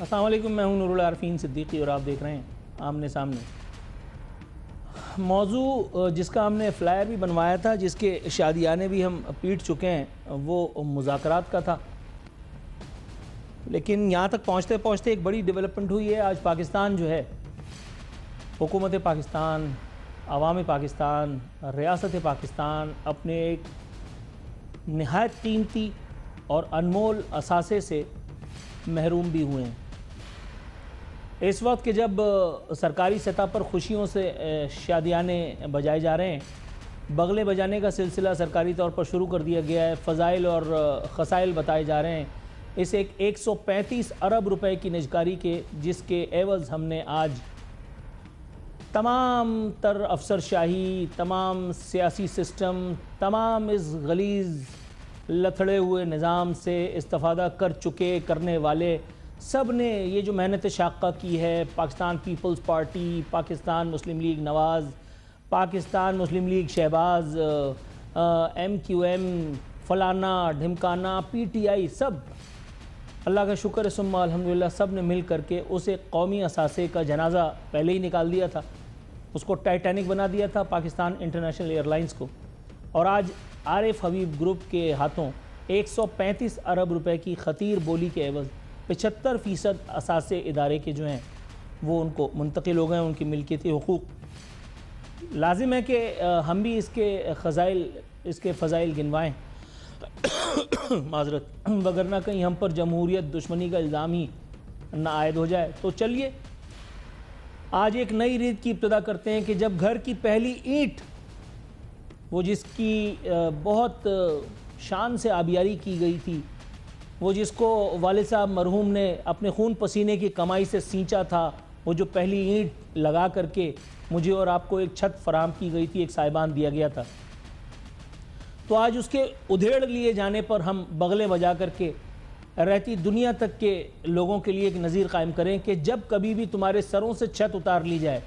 السلام علیکم، میں ہوں نور العارفین صدیقی اور آپ دیکھ رہے ہیں آمنے سامنے۔ موضوع جس کا ہم نے فلائر بھی بنوایا تھا، جس کے شادیانے بھی ہم پیٹ چکے ہیں، وہ مذاکرات کا تھا، لیکن یہاں تک پہنچتے پہنچتے ایک بڑی ڈیولپمنٹ ہوئی ہے۔ آج پاکستان جو ہے، حکومت پاکستان، عوام پاکستان، ریاست پاکستان اپنے ایک نہایت قیمتی اور انمول اثاثے سے محروم بھی ہوئے ہیں۔ اس وقت کہ جب سرکاری سطح پر خوشیوں سے شادیانے بجائے جا رہے ہیں، بغلے بجانے کا سلسلہ سرکاری طور پر شروع کر دیا گیا ہے، فضائل اور خسائل بتائے جا رہے ہیں، اس 135 ارب روپے کی نجکاری کے، جس کے عوض ہم نے آج تمام تر افسر شاہی، تمام سیاسی سسٹم، تمام اس غلیظ لتھڑے ہوئے نظام سے استفادہ کر چکے کرنے والے سب نے یہ جو محنت شاقہ کی ہے، Pakistan Peoples Party, Pakistan Muslim League Nawaz, Pakistan Muslim League Shahbaz, M Q M, فلانا ڈھمکانا، پی ٹی آئی، سب اللہ کا شکر ہے ثم الحمدللہ، سب نے مل کر کے اسے قومی اثاثے کا جنازہ پہلے ہی نکال دیا تھا، اس کو ٹائٹینک بنا دیا تھا پاکستان انٹرنیشنل ایئر لائنز کو، اور آج عارف حبیب گروپ کے ہاتھوں 135 ارب روپے کی خطیر بولی کے عوض 75% اثاثے ادارے کے جو ہیں وہ ان کو منتقل ہو گئے ہیں، ان کی ملکیتی حقوق۔ لازم ہے کہ ہم بھی اس کے فضائل گنوائیں معذرت، وگرنہ کہیں ہم پر جمہوریت دشمنی کا الزام ہی نہ عائد ہو جائے۔ تو چلیے آج ایک نئی ریت کی ابتدا کرتے ہیں کہ جب گھر کی پہلی اینٹ، وہ جس کی بہت شان سے آبیاری کی گئی تھی، وہ جس کو والد صاحب مرحوم نے اپنے خون پسینے کی کمائی سے سینچا تھا، وہ جو پہلی اینٹ لگا کر کے مجھے اور آپ کو ایک چھت فراہم کی گئی تھی، ایک سائبان دیا گیا تھا، تو آج اس کے ادھیڑ لیے جانے پر ہم بغلے بجا کر کے رہتی دنیا تک کے لوگوں کے لیے ایک نظیر قائم کریں کہ جب کبھی بھی تمہارے سروں سے چھت اتار لی جائے،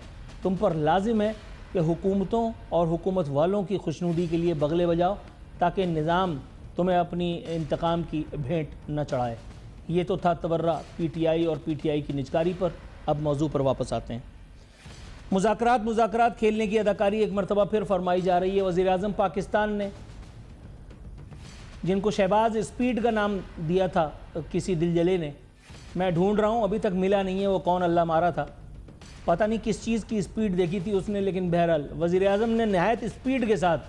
تم پر لازم ہے کہ حکومتوں اور حکومت والوں کی خوشنودی کے لیے بغلے بجاؤ، تاکہ نظام تمہیں اپنی انتقام کی بھیٹ نہ چڑھائے۔ یہ تو تھا تبرہ پی ٹی آئی اور پی ٹی آئی کی نجکاری پر۔ اب موضوع پر واپس آتے ہیں۔ مذاکرات کھیلنے کی اداکاری ایک مرتبہ پھر فرمائی جا رہی ہے۔ وزیر اعظم پاکستان نے، جن کو شہباز اسپیڈ کا نام دیا تھا کسی دلجلے نے، میں ڈھونڈ رہا ہوں، ابھی تک ملا نہیں ہے وہ کون اللہ مارا تھا، پتہ نہیں کس چیز کی اسپیڈ دیکھی تھی اس نے، لیکن بہرحال وزیر اعظم نے نہایت اسپیڈ کے ساتھ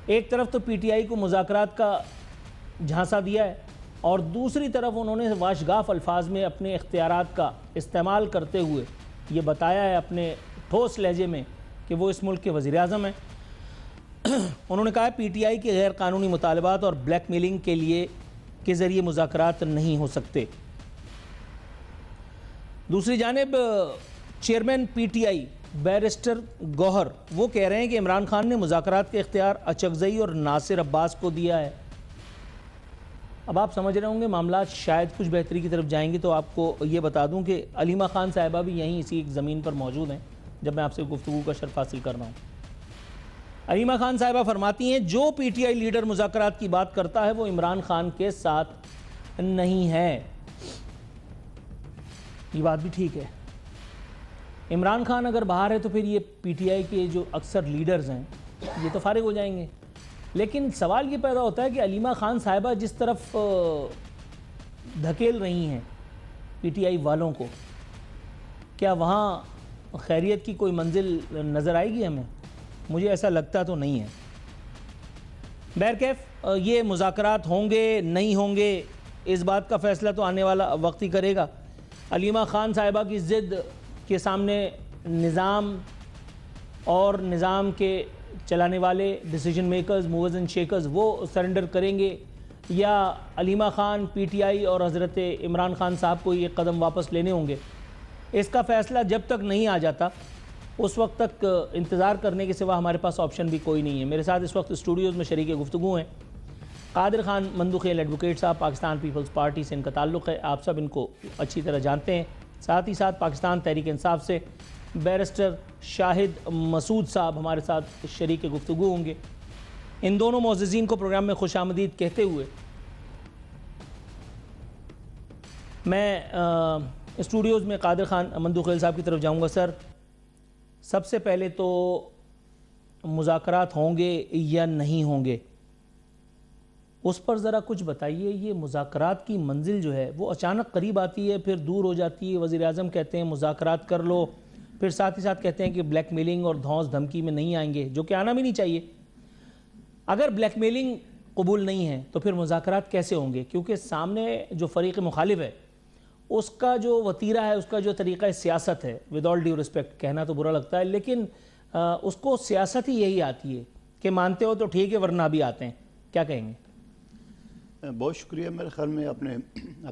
ایک طرف تو پی ٹی آئی کو مذاکرات کا جھانسا دیا ہے، اور دوسری طرف انہوں نے واشگاف الفاظ میں اپنے اختیارات کا استعمال کرتے ہوئے یہ بتایا ہے اپنے ٹھوس لہجے میں کہ وہ اس ملک کے وزیر اعظم ہیں۔ انہوں نے کہا ہے پی ٹی آئی کے غیر قانونی مطالبات اور بلیک میلنگ کے ذریعے مذاکرات نہیں ہو سکتے۔ دوسری جانب chairman P T I barrister Gohar وہ کہہ رہے ہیں کہ عمران خان نے مذاکرات کے اختیار اچکزئی اور ناصر عباس کو دیا ہے۔ اب آپ سمجھ رہے ہوں گے معاملات شاید کچھ بہتری کی طرف جائیں گے، تو آپ کو یہ بتا دوں کہ علیمہ خان صاحبہ بھی یہیں اسی ایک زمین پر موجود ہیں جب میں آپ سے گفتگو کا شرف حاصل کر رہا ہوں۔ علیمہ خان صاحبہ فرماتی ہیں جو پی ٹی آئی لیڈر مذاکرات کی بات کرتا ہے وہ عمران خان کے ساتھ نہیں ہے۔ یہ بات بھی ٹھیک ہے، عمران خان اگر باہر ہے تو پھر یہ پی ٹی آئی کے جو اکثر لیڈرز ہیں یہ تو فارغ ہو جائیں گے، لیکن سوال یہ پیدا ہوتا ہے کہ علیمہ خان صاحبہ جس طرف دھکیل رہی ہیں پی ٹی آئی والوں کو، کیا وہاں خیریت کی کوئی منزل نظر آئے گی ہمیں؟ مجھے ایسا لگتا تو نہیں ہے۔ بہرکیف یہ مذاکرات ہوں گے نہیں ہوں گے، اس بات کا فیصلہ تو آنے والا وقت ہی کرے گا۔ علیمہ خان صاحبہ کی ضد کے سامنے نظام اور نظام کے چلانے والے decision makers, movers and shakers وہ سرنڈر کریں گے، یا علیمہ خان، پی ٹی آئی اور حضرت عمران خان صاحب کو یہ قدم واپس لینے ہوں گے؟ اس کا فیصلہ جب تک نہیں آ جاتا اس وقت تک انتظار کرنے کے سوا ہمارے پاس آپشن بھی کوئی نہیں ہے۔ میرے ساتھ اس وقت اسٹوڈیوز میں شریک گفتگو ہیں قادر خان مندوخیل ایڈوکیٹ صاحب، پاکستان پیپلز پارٹی سے ان کا تعلق ہے، آپ سب ان کو اچھی طرح جانتے ہیں۔ ساتھ ہی ساتھ پاکستان تحریک انصاف سے بیرسٹر شاہد مسعود صاحب ہمارے ساتھ شریک گفتگو ہوں گے۔ ان دونوں معززین کو پروگرام میں خوش آمدید کہتے ہوئے میں اسٹوڈیوز میں قادر خان مندوخیل صاحب کی طرف جاؤں گا. سر سب سے پہلے تو مذاکرات ہوں گے یا نہیں ہوں گے اس پر ذرا کچھ بتائیے. یہ مذاکرات کی منزل جو ہے وہ اچانک قریب آتی ہے پھر دور ہو جاتی ہے. وزیر اعظم کہتے ہیں مذاکرات کر لو, پھر ساتھ ہی ساتھ کہتے ہیں کہ بلیک میلنگ اور دھونس دھمکی میں نہیں آئیں گے, جو کہ آنا بھی نہیں چاہیے. اگر بلیک میلنگ قبول نہیں ہے تو پھر مذاکرات کیسے ہوں گے؟ کیونکہ سامنے جو فریق مخالف ہے اس کا جو وتیرہ ہے, اس کا جو طریقہ سیاست ہے, ود آل ڈیو رسپیکٹ کہنا تو برا لگتا ہے, لیکن اس کو سیاست ہی یہی آتی ہے کہ مانتے ہو تو ٹھیک ہے ورنہ بھی آتے ہیں. کیا کہیں گے؟ بہت شکریہ. میرے خیال میں اپنے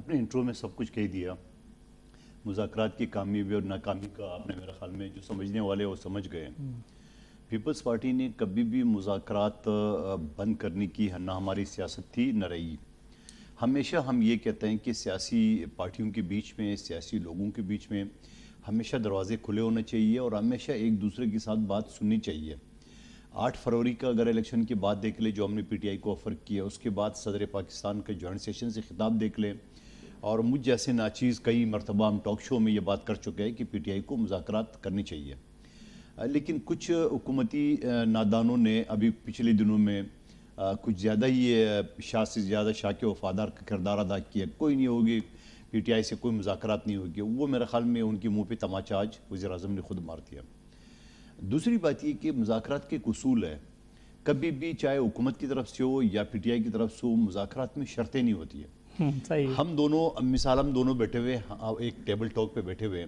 انٹرو میں سب کچھ کہہ دیا. مذاکرات کی کامیابی اور ناکامی کا آپ نے میرے خیال میں جو سمجھنے والے وہ سمجھ گئے. پیپلز پارٹی نے کبھی بھی مذاکرات بند کرنے کی نہ ہماری سیاست تھی نہ رہی. ہمیشہ ہم یہ کہتے ہیں کہ سیاسی پارٹیوں کے بیچ میں, سیاسی لوگوں کے بیچ میں ہمیشہ دروازے کھلے ہونے چاہیے اور ہمیشہ ایک دوسرے کے ساتھ بات سننی چاہیے. 8 فروری کا اگر الیکشن کی بات دیکھ لیں جو ہم نے پی ٹی آئی کو آفر کیا, اس کے بعد صدر پاکستان کے جوائنٹ سیشن سے خطاب دیکھ لیں, اور مجھ جیسے ناچیز کئی مرتبہ ہم ٹاک شو میں یہ بات کر چکے ہیں کہ پی ٹی آئی کو مذاکرات کرنی چاہیے. لیکن کچھ حکومتی نادانوں نے ابھی پچھلے دنوں میں کچھ زیادہ ہی شاہ سے زیادہ شاہ کے وفادار کا کردار ادا کیا. کوئی نہیں ہوگی پی ٹی آئی سے, کوئی مذاکرات نہیں ہوگی. وہ میرے خیال میں ان کی منہ پہ تماچا آج وزیر اعظم نے خود مار دیا. دوسری بات یہ کہ مذاکرات کے ایک اصول ہے, کبھی بھی چاہے حکومت کی طرف سے ہو یا پی ٹی آئی کی طرف سے ہو, مذاکرات میں شرطیں نہیں ہوتی ہیں. ہم دونوں بیٹھے ہوئے ایک ٹیبل ٹاک پہ بیٹھے ہوئے,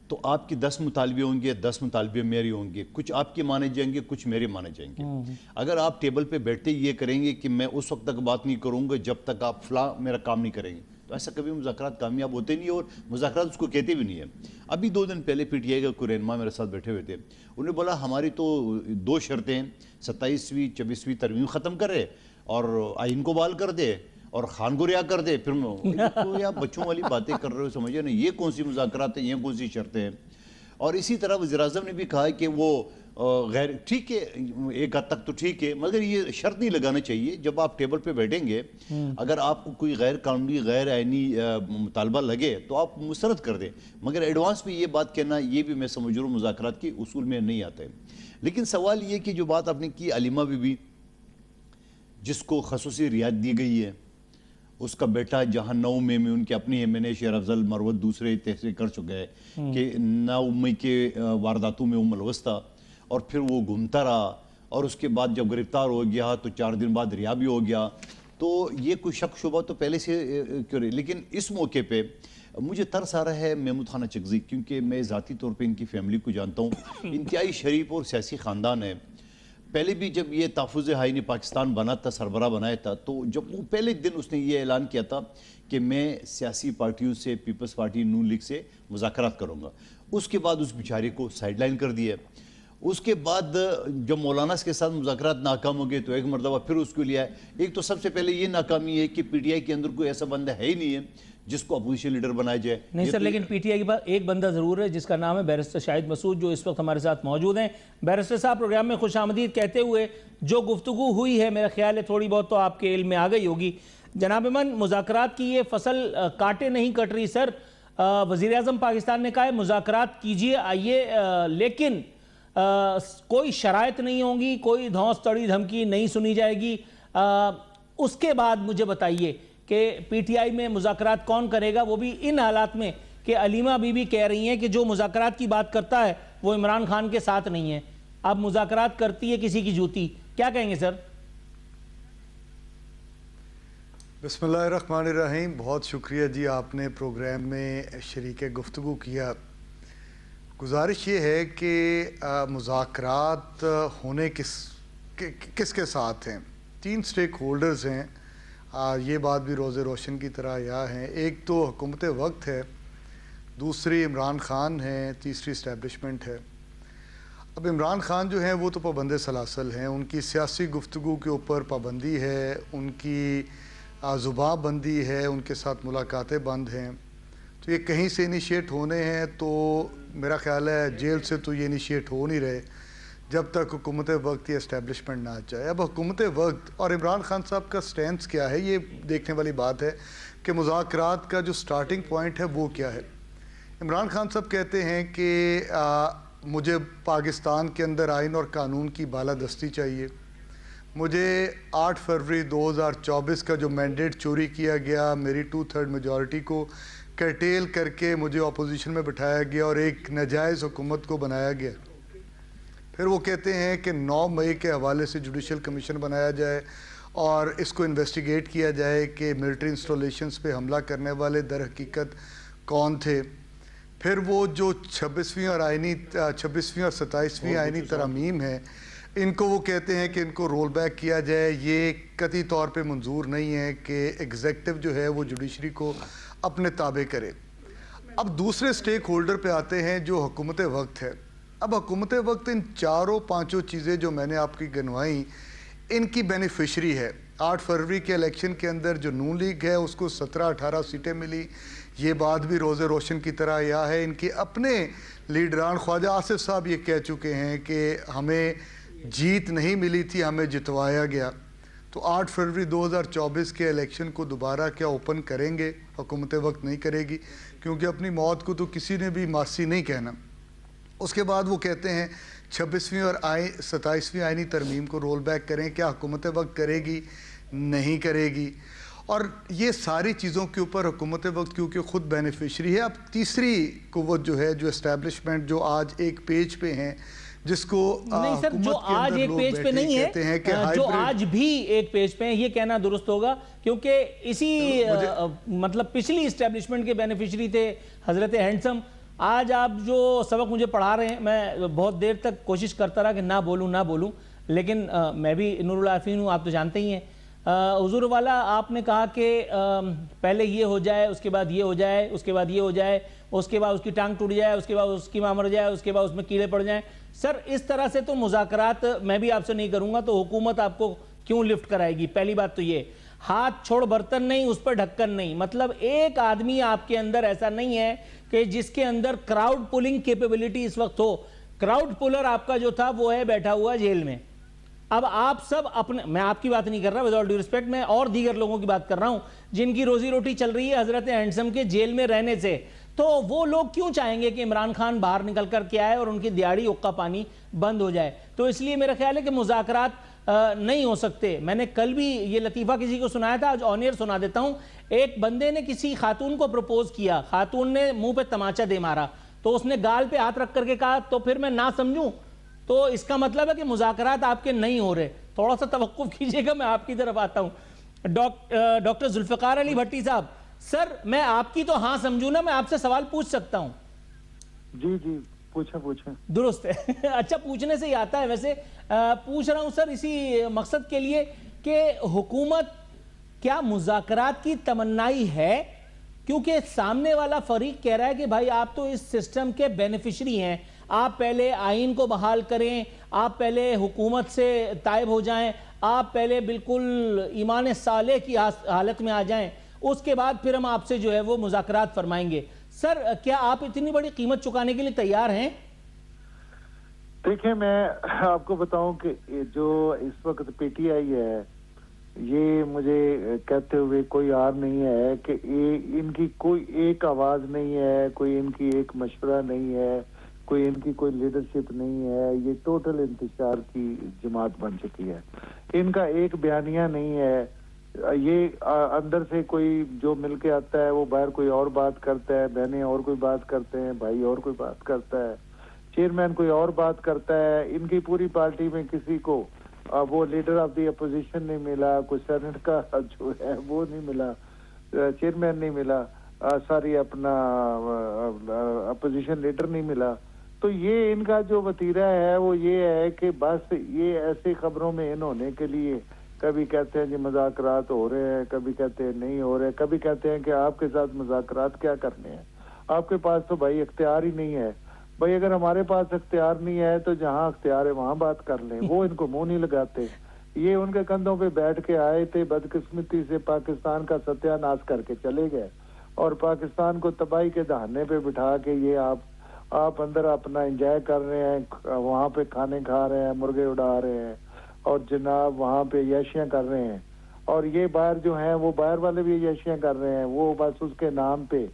تو آپ کی 10 مطالبے ہوں گے, 10 مطالبے میرے ہوں گے, کچھ آپ کے مانے جائیں گے, کچھ میرے مانے جائیں گے. اگر آپ ٹیبل پہ بیٹھتے یہ کریں گے کہ میں اس وقت تک بات نہیں کروں گا جب تک آپ فلاں میرا کام نہیں کریں گے, تو ایسا کبھی مذاکرات کامیاب ہوتے نہیں, اور مذاکرات اس کو کہتے بھی نہیں ہیں. ابھی 2 دن پہلے پی ٹی آئی کا کوئی رہنما میرے ساتھ بیٹھے ہوئے تھے, انہوں نے بولا ہماری تو 2 شرطیں ہیں, 27ویں 24ویں ترمیم ختم کرے اور آئین کو بحال کر دے اور خان کو رہا کر دے. پھر میں یا بچوں والی باتیں کر رہے ہو, سمجھے نا, یہ کون سی مذاکرات ہیں, یہ کون سی شرطیں ہیں. اور اسی طرح وزیر اعظم نے بھی کہا کہ وہ غیر ٹھیک ہے, ایک حد تک تو ٹھیک ہے, مگر یہ شرط نہیں لگانا چاہیے جب آپ ٹیبل پہ بیٹھیں گے, اگر آپ کو کوئی غیر قانونی غیر آئینی مطالبہ لگے تو آپ مسترد کر دیں, مگر ایڈوانس میں یہ بات کہنا یہ بھی میں سمجھ رہا ہوں مذاکرات کے اصول میں نہیں آتا ہے. لیکن سوال یہ کہ جو بات آپ نے کی علیمہ بی بی جس کو خصوصی رعایت دی گئی ہے, اس کا بیٹا جہاں 9 مئی میں ان کے اپنی ایم این اے شیر افضل مروت دوسرے تحصیل کر چکے ہیں کہ 9 مئی کے وارداتوں میں وہ ملوث تھا, اور پھر وہ گھومتا رہا, اور اس کے بعد جب گرفتار ہو گیا تو 4 دن بعد رہا بھی ہو گیا. تو یہ کوئی شک شبہ تو پہلے سے کیوں رہی. لیکن اس موقع پہ مجھے ترس آ رہا ہے محمود خانہ چکزی, کیونکہ میں ذاتی طور پہ ان کی فیملی کو جانتا ہوں, انتہائی شریف اور سیاسی خاندان ہے. پہلے بھی جب یہ تحفظ آئینی پاکستان بنا تھا, سربراہ بنایا تھا, تو جب وہ پہلے دن اس نے یہ اعلان کیا تھا کہ میں سیاسی پارٹیوں سے, پیپلز پارٹی نون لیگ سے مذاکرات کروں گا. اس کے بعد اس بیچارے کو سائیڈ لائن کر دیا. اس کے بعد جب مولانا کے ساتھ مذاکرات ناکام ہو گئے تو ایک مرتبہ پھر اس کو لیا ہے. ایک تو سب سے پہلے یہ ناکامی ہے کہ پی ٹی آئی کے اندر کوئی ایسا بندہ ہے ہی نہیں ہے جس کو اپوزیشن لیڈر بنایا جائے. نہیں سر, لیکن پی ٹی آئی کے پاس ایک بندہ ضرور ہے جس کا نام ہے بیرسٹر شاہد مسعود, جو اس وقت ہمارے ساتھ موجود ہیں. بیرسٹر صاحب پروگرام میں خوش آمدید کہتے ہوئے جو گفتگو ہوئی ہے میرا خیال ہے تھوڑی بہت تو آپ کے علم میں آ گئی ہوگی. جناب من, مذاکرات کی یہ فصل کاٹے نہیں کٹ رہی سر. وزیر اعظم پاکستان نے کہا ہے مذاکرات کیجئے آئیے, لیکن کوئی شرائط نہیں ہوں گی, کوئی دھونس تڑی دھمکی نہیں سنی جائے گی. اس کے بعد مجھے بتائیے کہ پی ٹی آئی میں مذاکرات کون کرے گا, وہ بھی ان حالات میں کہ علیمہ بی بی کہہ رہی ہیں کہ جو مذاکرات کی بات کرتا ہے وہ عمران خان کے ساتھ نہیں ہے. اب مذاکرات کرتی ہے کسی کی جوتی, کیا کہیں گے سر؟ بسم اللہ الرحمن الرحیم. بہت شکریہ جی, آپ نے پروگرام میں شریک گفتگو کیا. گزارش یہ ہے کہ مذاکرات ہونے کس کے ساتھ ہیں. 3 سٹیک ہولڈرز ہیں, یہ بات بھی روز روشن کی طرح یا ہیں. ایک تو حکومت وقت ہے, دوسری عمران خان ہیں, تیسری اسٹیبلشمنٹ ہے. اب عمران خان جو ہیں وہ تو پابند سلاسل ہیں, ان کی سیاسی گفتگو کے اوپر پابندی ہے, ان کی زبان بندی ہے, ان کے ساتھ ملاقاتیں بند ہیں. تو یہ کہیں سے انیشیٹ ہونے ہیں, تو میرا خیال ہے جیل سے تو یہ انیشیٹ ہو نہیں رہے. جب تک حکومت وقت یا اسٹیبلشمنٹ نہ آ جائے. اب حکومت وقت اور عمران خان صاحب کا سٹینس کیا ہے, یہ دیکھنے والی بات ہے کہ مذاکرات کا جو سٹارٹنگ پوائنٹ ہے وہ کیا ہے. عمران خان صاحب کہتے ہیں کہ مجھے پاکستان کے اندر آئین اور قانون کی بالادستی چاہیے, مجھے 8 فروری 2024 کا جو مینڈیٹ چوری کیا گیا, میری 2/3 میجورٹی کو کرٹیل کر کے مجھے اپوزیشن میں بٹھایا گیا اور ایک ناجائز حکومت کو بنایا گیا. پھر وہ کہتے ہیں کہ 9 مئی کے حوالے سے جوڈیشل کمیشن بنایا جائے اور اس کو انویسٹیگیٹ کیا جائے کہ ملٹری انسٹالیشنز پہ حملہ کرنے والے در حقیقت کون تھے. پھر وہ جو 26ویں اور 27ویں آئینی ترامیم ہیں, ان کو وہ کہتے ہیں کہ ان کو رول بیک کیا جائے. یہ قطعی طور پہ منظور نہیں ہے کہ ایگزیکٹو جو ہے وہ جوڈیشری کو اپنے تابع کرے. اب دوسرے سٹیک ہولڈر پہ آتے ہیں جو حکومت وقت ہے. اب حکومت وقت ان 4-5 چیزیں جو میں نے آپ کی گنوائیں, ان کی بینیفیشری ہے. 8 فروری کے الیکشن کے اندر جو نون لیگ ہے اس کو 17-18 سیٹیں ملی. یہ بات بھی روز روشن کی طرح یا ہے. ان کے اپنے لیڈران خواجہ آصف صاحب یہ کہہ چکے ہیں کہ ہمیں جیت نہیں ملی تھی, ہمیں جتوایا گیا. تو 8 فروری 2024 کے الیکشن کو دوبارہ کیا اوپن کریں گے؟ حکومت وقت نہیں کرے گی, کیونکہ اپنی موت کو تو کسی نے بھی ماسی نہیں کہنا. اس کے بعد وہ کہتے ہیں 26ویں اور 27ویں آئینی ترمیم کو رول بیک کریں. کیا حکومت وقت کرے گی؟ نہیں کرے گی. اور یہ ساری چیزوں کے اوپر حکومت وقت کیونکہ خود بینیفیشری ہے. اب تیسری قوت جو ہے, جو اسٹیبلشمنٹ, جو آج ایک پیج پہ ہیں, جس کو نہیں سر, جو آج ایک پیج پہ نہیں ہے, جو آج بھی ایک پیج پہ ہیں, یہ کہنا درست ہوگا, کیونکہ اسی مطلب پچھلی اسٹیبلشمنٹ کے بینیفیشری تھے حضرت ہینڈسم. آج آپ جو سبق مجھے پڑھا رہے ہیں, میں بہت دیر تک کوشش کرتا رہا کہ نہ بولوں, لیکن میں بھی نور العارفین ہوں, آپ تو جانتے ہی ہیں. حضور والا, آپ نے کہا کہ پہلے یہ ہو جائے, اس کے بعد یہ ہو جائے, اس کے بعد یہ ہو جائے, اس کے بعد اس کی ٹانگ ٹوٹ جائے, اس کے بعد اس کی ماں مر جائے, اس کے بعد اس میں کیڑے پڑ جائیں. سر اس طرح سے تو مذاکرات میں بھی آپ سے نہیں کروں گا, تو حکومت آپ کو کیوں لفٹ کرائے گی؟ پہلی بات تو یہ, ہاتھ چھوڑ برتن نہیں, اس پر ڈھکن نہیں. مطلب ایک آدمی آپ کے اندر ایسا نہیں ہے کہ جس کے اندر کراؤڈ پولنگ کیپیبلٹی اس وقت ہو. کراؤڈ پولر آپ کا جو تھا وہ ہے بیٹھا ہوا جیل میں. اب آپ سب اپنے, میں آپ کی بات نہیں کر رہا ود آل ڈیو ریسپیکٹ, میں اور دیگر لوگوں کی بات کر رہا ہوں جن کی روزی روٹی چل رہی ہے حضرت ہینڈسم کے جیل میں رہنے سے. تو وہ لوگ کیوں چاہیں گے کہ عمران خان باہر نکل کر کے آئے اور ان کی دیہڑی حقہ پانی بند ہو جائے؟ تو اس لیے میرا خیال ہے کہ مذاکرات نہیں ہو سکتے. میں نے کل بھی یہ لطیفہ کسی کو سنایا تھا, آج آن ایئر سنا دیتا ہوں. ایک بندے نے کسی خاتون کو پروپوز کیا, خاتون نے منہ پہ تماچا دے مارا, تو اس نے گال پہ ہاتھ رکھ کر کے کہا تو پھر میں نہ سمجھوں. تو اس کا مطلب ہے کہ مذاکرات آپ کے نہیں ہو رہے. تھوڑا سا توقف کیجئے گا, میں آپ کی طرف آتا ہوں. ڈاکٹر ذوالفقار علی بھٹی صاحب, سر میں آپ کی تو ہاں سمجھوں نا, میں آپ سے سوال پوچھ سکتا ہوں؟ جی جی پوچھیں. درست ہے. اچھا, پوچھنے سے ہی آتا ہے. ویسے پوچھ رہا ہوں سر اسی مقصد کے لیے کہ حکومت کیا مذاکرات کی تمنائی ہے؟ کیونکہ سامنے والا فریق کہہ رہا ہے کہ بھائی آپ تو اس سسٹم کے بینیفیشری ہیں, آپ پہلے آئین کو بحال کریں, آپ پہلے حکومت سے تائب ہو جائیں, آپ پہلے بالکل ایمان صالح کی حالت میں آ جائیں, اس کے بعد پھر ہم آپ سے جو ہے وہ مذاکرات فرمائیں گے. سر کیا آپ اتنی بڑی قیمت چکانے کے لیے تیار ہیں؟ دیکھیں, میں آپ کو بتاؤں کہ جو اس وقت پی ٹی آئی ہے, یہ مجھے کہتے ہوئے کوئی آر نہیں ہے کہ ان کی کوئی ایک آواز نہیں ہے, کوئی ان کی ایک مشورہ نہیں ہے, کوئی ان کی کوئی لیڈرشپ نہیں ہے. یہ ٹوٹل انتشار کی جماعت بن چکی ہے. ان کا ایک بیانیہ نہیں ہے. یہ اندر سے کوئی جو مل کے آتا ہے وہ باہر کوئی اور بات کرتا ہے, بہنیں اور کوئی بات کرتے ہیں, بھائی اور کوئی بات کرتا ہے, چیئرمین کوئی اور بات کرتا ہے. ان کی پوری پارٹی میں کسی کو وہ لیڈر آف دی اپوزیشن نہیں ملا, کوئی سینٹ کا جو ہے وہ نہیں ملا, چیئرمین نہیں ملا, ساری اپنا اپوزیشن لیڈر نہیں ملا. تو یہ ان کا جو وتیرہ ہے وہ یہ ہے کہ بس یہ ایسی خبروں میں ان ہونے کے لیے کبھی کہتے ہیں جی مذاکرات ہو رہے ہیں, کبھی کہتے ہیں نہیں ہو رہے, کبھی کہتے ہیں کہ آپ کے ساتھ مذاکرات کیا کرنے ہیں, آپ کے پاس تو بھائی اختیار ہی نہیں ہے. بھائی اگر ہمارے پاس اختیار نہیں ہے تو جہاں اختیار ہے وہاں بات کر لیں. وہ ان کو منہ نہیں لگاتے. یہ ان کے کندھوں پہ بیٹھ کے آئے تھے, بدقسمتی سے پاکستان کا ستیہ ناش کر کے چلے گئے, اور پاکستان کو تباہی کے دہانے پہ بٹھا کے یہ آپ اندر اپنا انجوائے کر رہے ہیں، وہاں پہ کھانے کھا رہے ہیں، مرغے اڑا رہے ہیں اور جناب وہاں پہ عیاشیاں کر رہے ہیں، اور یہ باہر جو ہیں وہ باہر والے بھی عیاشیاں کر رہے ہیں، وہ بس اس کے نام پہ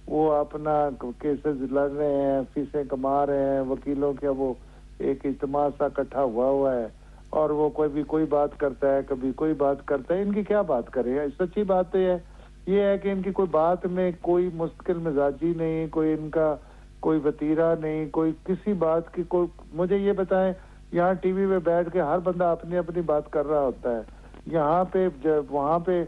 وہ اپنا کیسز لڑ رہے ہیں، فیسیں کما رہے ہیں، وکیلوں کا وہ ایک اجتماع سا اکٹھا ہوا ہے، اور وہ کوئی بات کرتا ہے، کبھی کوئی بات کرتا ہے. ان کی کیا بات کرے؟ سچی بات تو یہ ہے کہ ان کی کوئی بات میں کوئی مستقل مزاجی نہیں، کوئی ان کا کوئی وتیرہ نہیں، کوئی کسی بات کی کوئی. مجھے یہ بتائیں، یہاں ٹی وی پہ بیٹھ کے ہر بندہ اپنی اپنی بات کر رہا ہوتا ہے، یہاں پہ وہاں پہ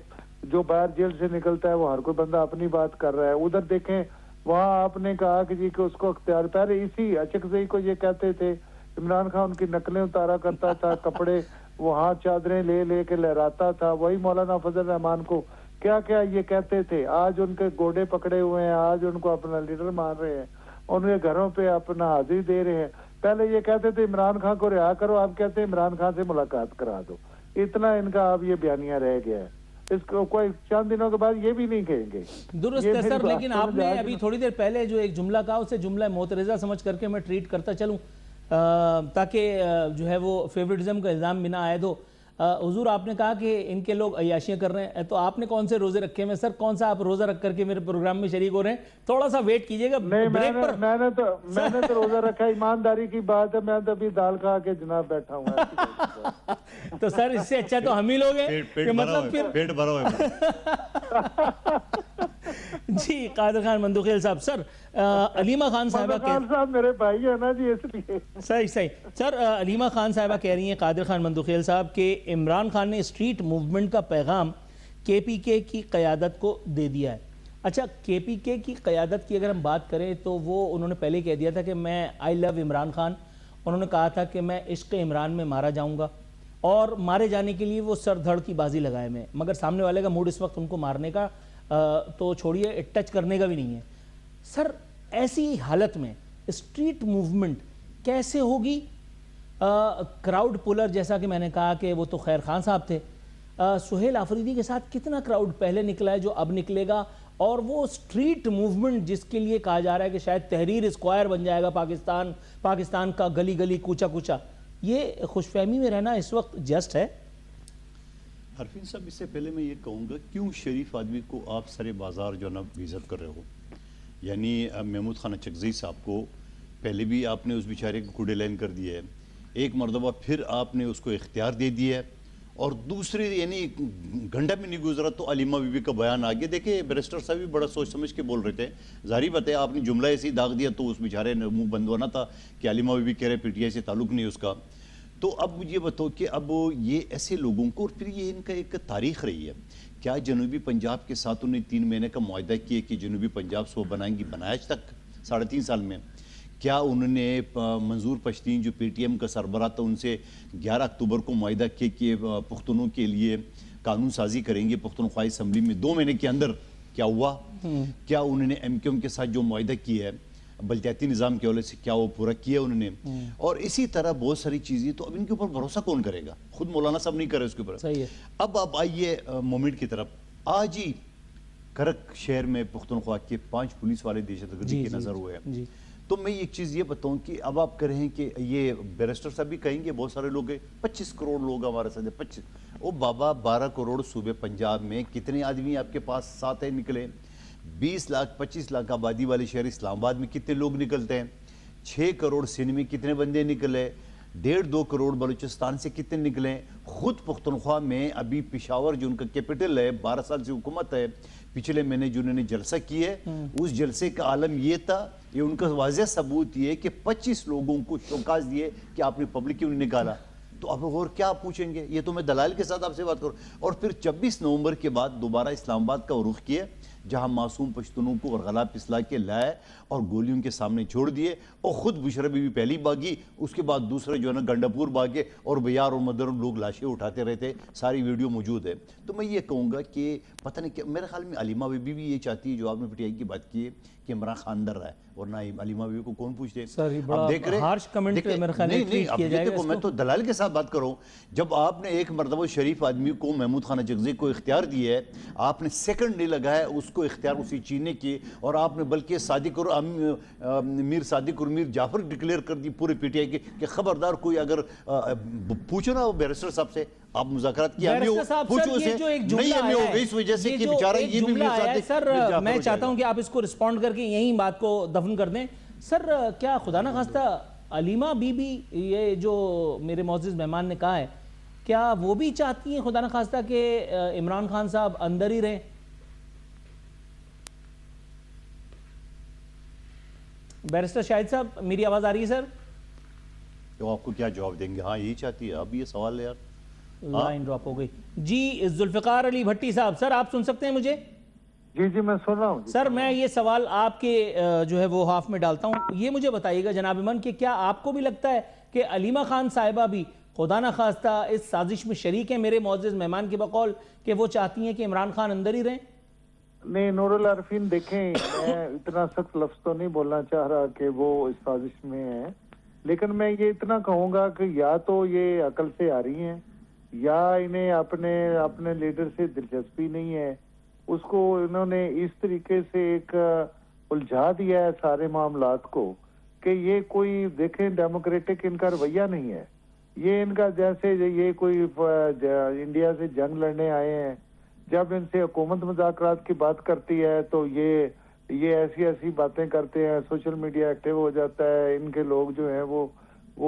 جو باہر جیل سے نکلتا ہے وہ ہر کوئی بندہ اپنی بات کر رہا ہے. ادھر دیکھیں وہاں آپ نے کہا کہ جی کہ اس کو اختیار، پہلے اسی اچکزئی کو یہ کہتے تھے عمران خان ان کی نقلیں اتارا کرتا تھا، کپڑے وہاں چادریں لے لے کے لہراتا تھا، وہی مولانا فضل الرحمان کو کیا کیا یہ کہتے تھے. آج ان کے گوڑے پکڑے ہوئے ہیں، آج ان کو اپنا لیڈر مان رہے ہیں، ان کے گھروں پہ اپنا حاضری دے رہے ہیں. پہلے یہ کہتے تھے عمران خان کو رہا کرو، آپ کہتے ہیں عمران خان سے ملاقات کرا دو. اتنا ان کا اب یہ بیانیہ رہ گیا ہے. اس کو کوئی چند دنوں کے بعد یہ بھی نہیں کہیں گے. درست ہے سر، لیکن آپ نے ابھی تھوڑی دیر پہلے جو ایک جملہ کہا اسے جملہ معترضہ سمجھ کر کے میں ٹریٹ کرتا چلوں تاکہ جو ہے وہ فیوریٹزم کا الزام بنا عائد ہو. حضور آپ نے کہا کہ ان کے لوگ عیاشیاں کر رہے ہیں، تو آپ نے کون سے روزے رکھے ہیں؟ سر کون سا آپ روزہ رکھ کر کے میرے پروگرام میں شریک ہو رہے ہیں؟ تھوڑا سا ویٹ کیجئے گا. نہیں، میں نے تو روزہ رکھا، ایمانداری کی بات ہے. میں تو ابھی دال کھا کے جناب بیٹھا ہوں. تو سر اس سے اچھا تو ہم ہی لوگ ہیں کہ مطلب پھر پیٹ بھرا ہوا ہے. جی قادر خان مندوخیل صاحب. سر علیمہ خان صاحبہ میرے بھائی ہیں نا جی، اس لیے صحیح. سر علیمہ خان صاحبہ کہہ رہی ہیں قادر خان مندوخیل صاحب کہ عمران خان نے اسٹریٹ موومنٹ کا پیغام کے پی کے کی قیادت کو دے دیا ہے. اچھا، کے پی کے کی قیادت کی اگر ہم بات کریں تو وہ انہوں نے پہلے کہہ دیا تھا کہ میں آئی لو عمران خان. انہوں نے کہا تھا کہ میں عشق عمران میں مارا جاؤں گا، اور مارے جانے کے لیے وہ سر دھڑ کی بازی لگائے میں، مگر سامنے والے کا موڈ اس وقت ان کو مارنے کا تو چھوڑیے ٹچ کرنے کا بھی نہیں ہے. سر ایسی حالت میں اسٹریٹ موومنٹ کیسے ہوگی؟ کراؤڈ پولر جیسا کہ میں نے کہا کہ وہ تو خیر خان صاحب تھے. سہیل آفریدی کے ساتھ کتنا کراؤڈ پہلے نکلا ہے جو اب نکلے گا؟ اور وہ اسٹریٹ موومنٹ جس کے لیے کہا جا رہا ہے کہ شاید تحریر اسکوائر بن جائے گا پاکستان کا، گلی گلی کوچا کوچا، یہ خوش فہمی میں رہنا اس وقت جسٹ ہے؟ عارفین صاحب، اس سے پہلے میں یہ کہوں گا کیوں شریف آدمی کو آپ سارے بازار جو نا عزت کر رہے ہو. یعنی محمود خان اچکزئی صاحب کو پہلے بھی آپ نے اس بیچارے کو کوڈے لائن کر دیا ہے، ایک مرتبہ پھر آپ نے اس کو اختیار دے دیا ہے، اور دوسرے یعنی گھنٹہ بھی نہیں گزرا تو علیمہ بی بی کا بیان آگے. دیکھیں بیرسٹر صاحب بھی بڑا سوچ سمجھ کے بول رہے تھے. ظاہری بات ہے آپ نے جملہ ایسے ہی داغ دیا تو اس بیچارے نے منہ بند ہونا تھا کہ علیمہ بی بی کہہ رہے پی ٹی آئی سے تعلق نہیں اس کا. تو اب یہ بتاؤ کہ اب یہ ایسے لوگوں کو، اور پھر یہ ان کا ایک تاریخ رہی ہے. کیا جنوبی پنجاب کے ساتھ انہیں 3 مہینے کا معاہدہ کیا کہ جنوبی پنجاب سے وہ بنائیں گی؟ بنایا آج تک 3.5 سال میں. کیا انہوں نے منظور پشتین جو پی ٹی ایم کا سربراہ تھا ان سے 11 اکتوبر کو معاہدہ کیا کہ پختونوں کے لیے قانون سازی کریں گے پختونخوا اسمبلی میں؟ 2 مہینے کے اندر کیا ہوا؟ کیا انہوں نے ایم کیو ایم کے ساتھ جو معاہدہ کیا ہے بلدیاتی نظام کے حوالے سے کیا وہ پورا کیا انہوں نے؟ اور اسی طرح بہت ساری چیزیں. تو اب ان کے اوپر بھروسہ کون کرے گا؟ خود مولانا صاحب نہیں کرے اس کے اوپر. صحیح ہے. اب آپ آئیے مومنٹ کی طرف. آج ہی کرک شہر میں پختونخوا کے 5 پولیس والے دہشت گردی کے نظر ہوئے ہیں. تو میں ایک چیز یہ بتاؤں کہ اب آپ کہہ رہے ہیں کہ یہ بیرسٹر صاحب بھی کہیں گے، بہت سارے لوگ ہیں، 25 کروڑ لوگ ہمارے ساتھ 25. او بابا 12 کروڑ صوبے پنجاب میں کتنے آدمی آپ کے پاس ساتھ ہیں نکلے؟ 20 لاکھ 25 لاکھ آبادی والے شہر اسلام آباد میں کتنے لوگ نکلتے ہیں؟ 6 کروڑ سندھ میں کتنے بندے نکلے؟ 1.5-2 کروڑ بلوچستان سے کتنے نکلے؟ خود پختونخوا میں ابھی پشاور جو ان کا کیپٹل ہے، 12 سال سے حکومت ہے، پچھلے مہینے جو انہوں نے جلسہ کیا ہے اس جلسے کا عالم یہ تھا، یہ ان کا واضح ثبوت یہ کہ 25 لوگوں کو شوکاز دیے کہ آپ نے پبلک کیوں نہیں نکالا. تو اب اور کیا پوچھیں گے؟ یہ تو میں دلائل کے ساتھ آپ سے بات کروں. اور پھر 26 نومبر کے بعد دوبارہ اسلام آباد کا رخ کیا جہاں معصوم پشتونوں کو ورغلا پسلا کے لائے اور گولیوں کے سامنے چھوڑ دیے، اور خود بشرا بی بی پہلی بھاگی، اس کے بعد دوسرے جو ہے نا گنڈاپور بھاگے، اور بیار اور مدر لوگ لاشیں اٹھاتے رہتے. ساری ویڈیو موجود ہے. تو میں یہ کہوں گا کہ پتہ نہیں کیا، میرے خیال میں علیمہ بی بی بھی یہ چاہتی ہے جو آپ نے پی ٹی آئی کی بات کی ہے کہ عمران خان اندر رہا ہے، ورنہ علیمہ بی بی کو کون پوچھتے ہیں؟ اب دیکھ رہے میں تو دلائل کے ساتھ بات کروں. جب آپ نے ایک مرتبہ شریف آدمی کو محمود خان اچکزئی کو اختیار دیا ہے، آپ نے سیکنڈ نہیں لگایا اس کو اختیار اسی چیننے کی، اور آپ نے بلکہ صادق اور میر صادق اور میر جعفر ڈکلیئر کر دی پورے پی ٹی آئی کہ خبردار کوئی اگر پوچھو نا بیرسٹر صاحب سے، آپ مذاکرات کی امی ہو پوچھو اسے، نہیں امی ہو گئی اس وجہ سے کہ بیچارہ یہ بھی میر صادق سر میں چاہتا ہوں کہ آپ اس کو رسپونڈ کر کے یہیں بات کو دفن کر دیں. سر کیا خدا نہ خواستہ علیمہ بی بی، یہ جو میرے معزز مہمان نے کہا ہے، کیا وہ بھی چاہتی ہیں خدا نہ خواستہ کہ عمران خان صاحب اندر ہی رہیں؟ بیرسٹر شاہد صاحب میری آواز آ رہی ہے سر؟ تو آپ کو کیا جواب دیں گے؟ ہاں یہی چاہتی ہے. اب یہ سوال ہے یار، لائن ڈراپ ہو گئی. جی ذوالفقار علی بھٹی صاحب، سر آپ سن سکتے ہیں مجھے؟ جی میں سن رہا ہوں. سر میں یہ سوال آپ کے جو ہے وہ ہاف میں ڈالتا ہوں. یہ مجھے بتائیے گا جناب ایمن کہ کیا آپ کو بھی لگتا ہے کہ علیمہ خان صاحبہ بھی خدا نہ خواستہ اس سازش میں شریک ہیں میرے معزز مہمان کے بقول کہ وہ چاہتی ہیں کہ عمران خان اندر ہی رہیں؟ نہیں نور العارفین، دیکھیں میں اتنا سخت لفظ تو نہیں بولنا چاہ رہا کہ وہ اس سازش میں ہیں، لیکن میں یہ اتنا کہوں گا کہ یا تو یہ عقل سے آ رہی ہیں یا انہیں اپنے لیڈر سے دلچسپی نہیں ہے. اس کو انہوں نے اس طریقے سے ایک الجھا دیا ہے سارے معاملات کو کہ یہ کوئی دیکھیں ڈیموکریٹک ان کا رویہ نہیں ہے. یہ ان کا جیسے یہ کوئی انڈیا سے جنگ لڑنے آئے ہیں، جب ان سے حکومت مذاکرات کی بات کرتی ہے تو یہ ایسی باتیں کرتے ہیں، سوشل میڈیا ایکٹیو ہو جاتا ہے. ان کے لوگ جو ہیں وہ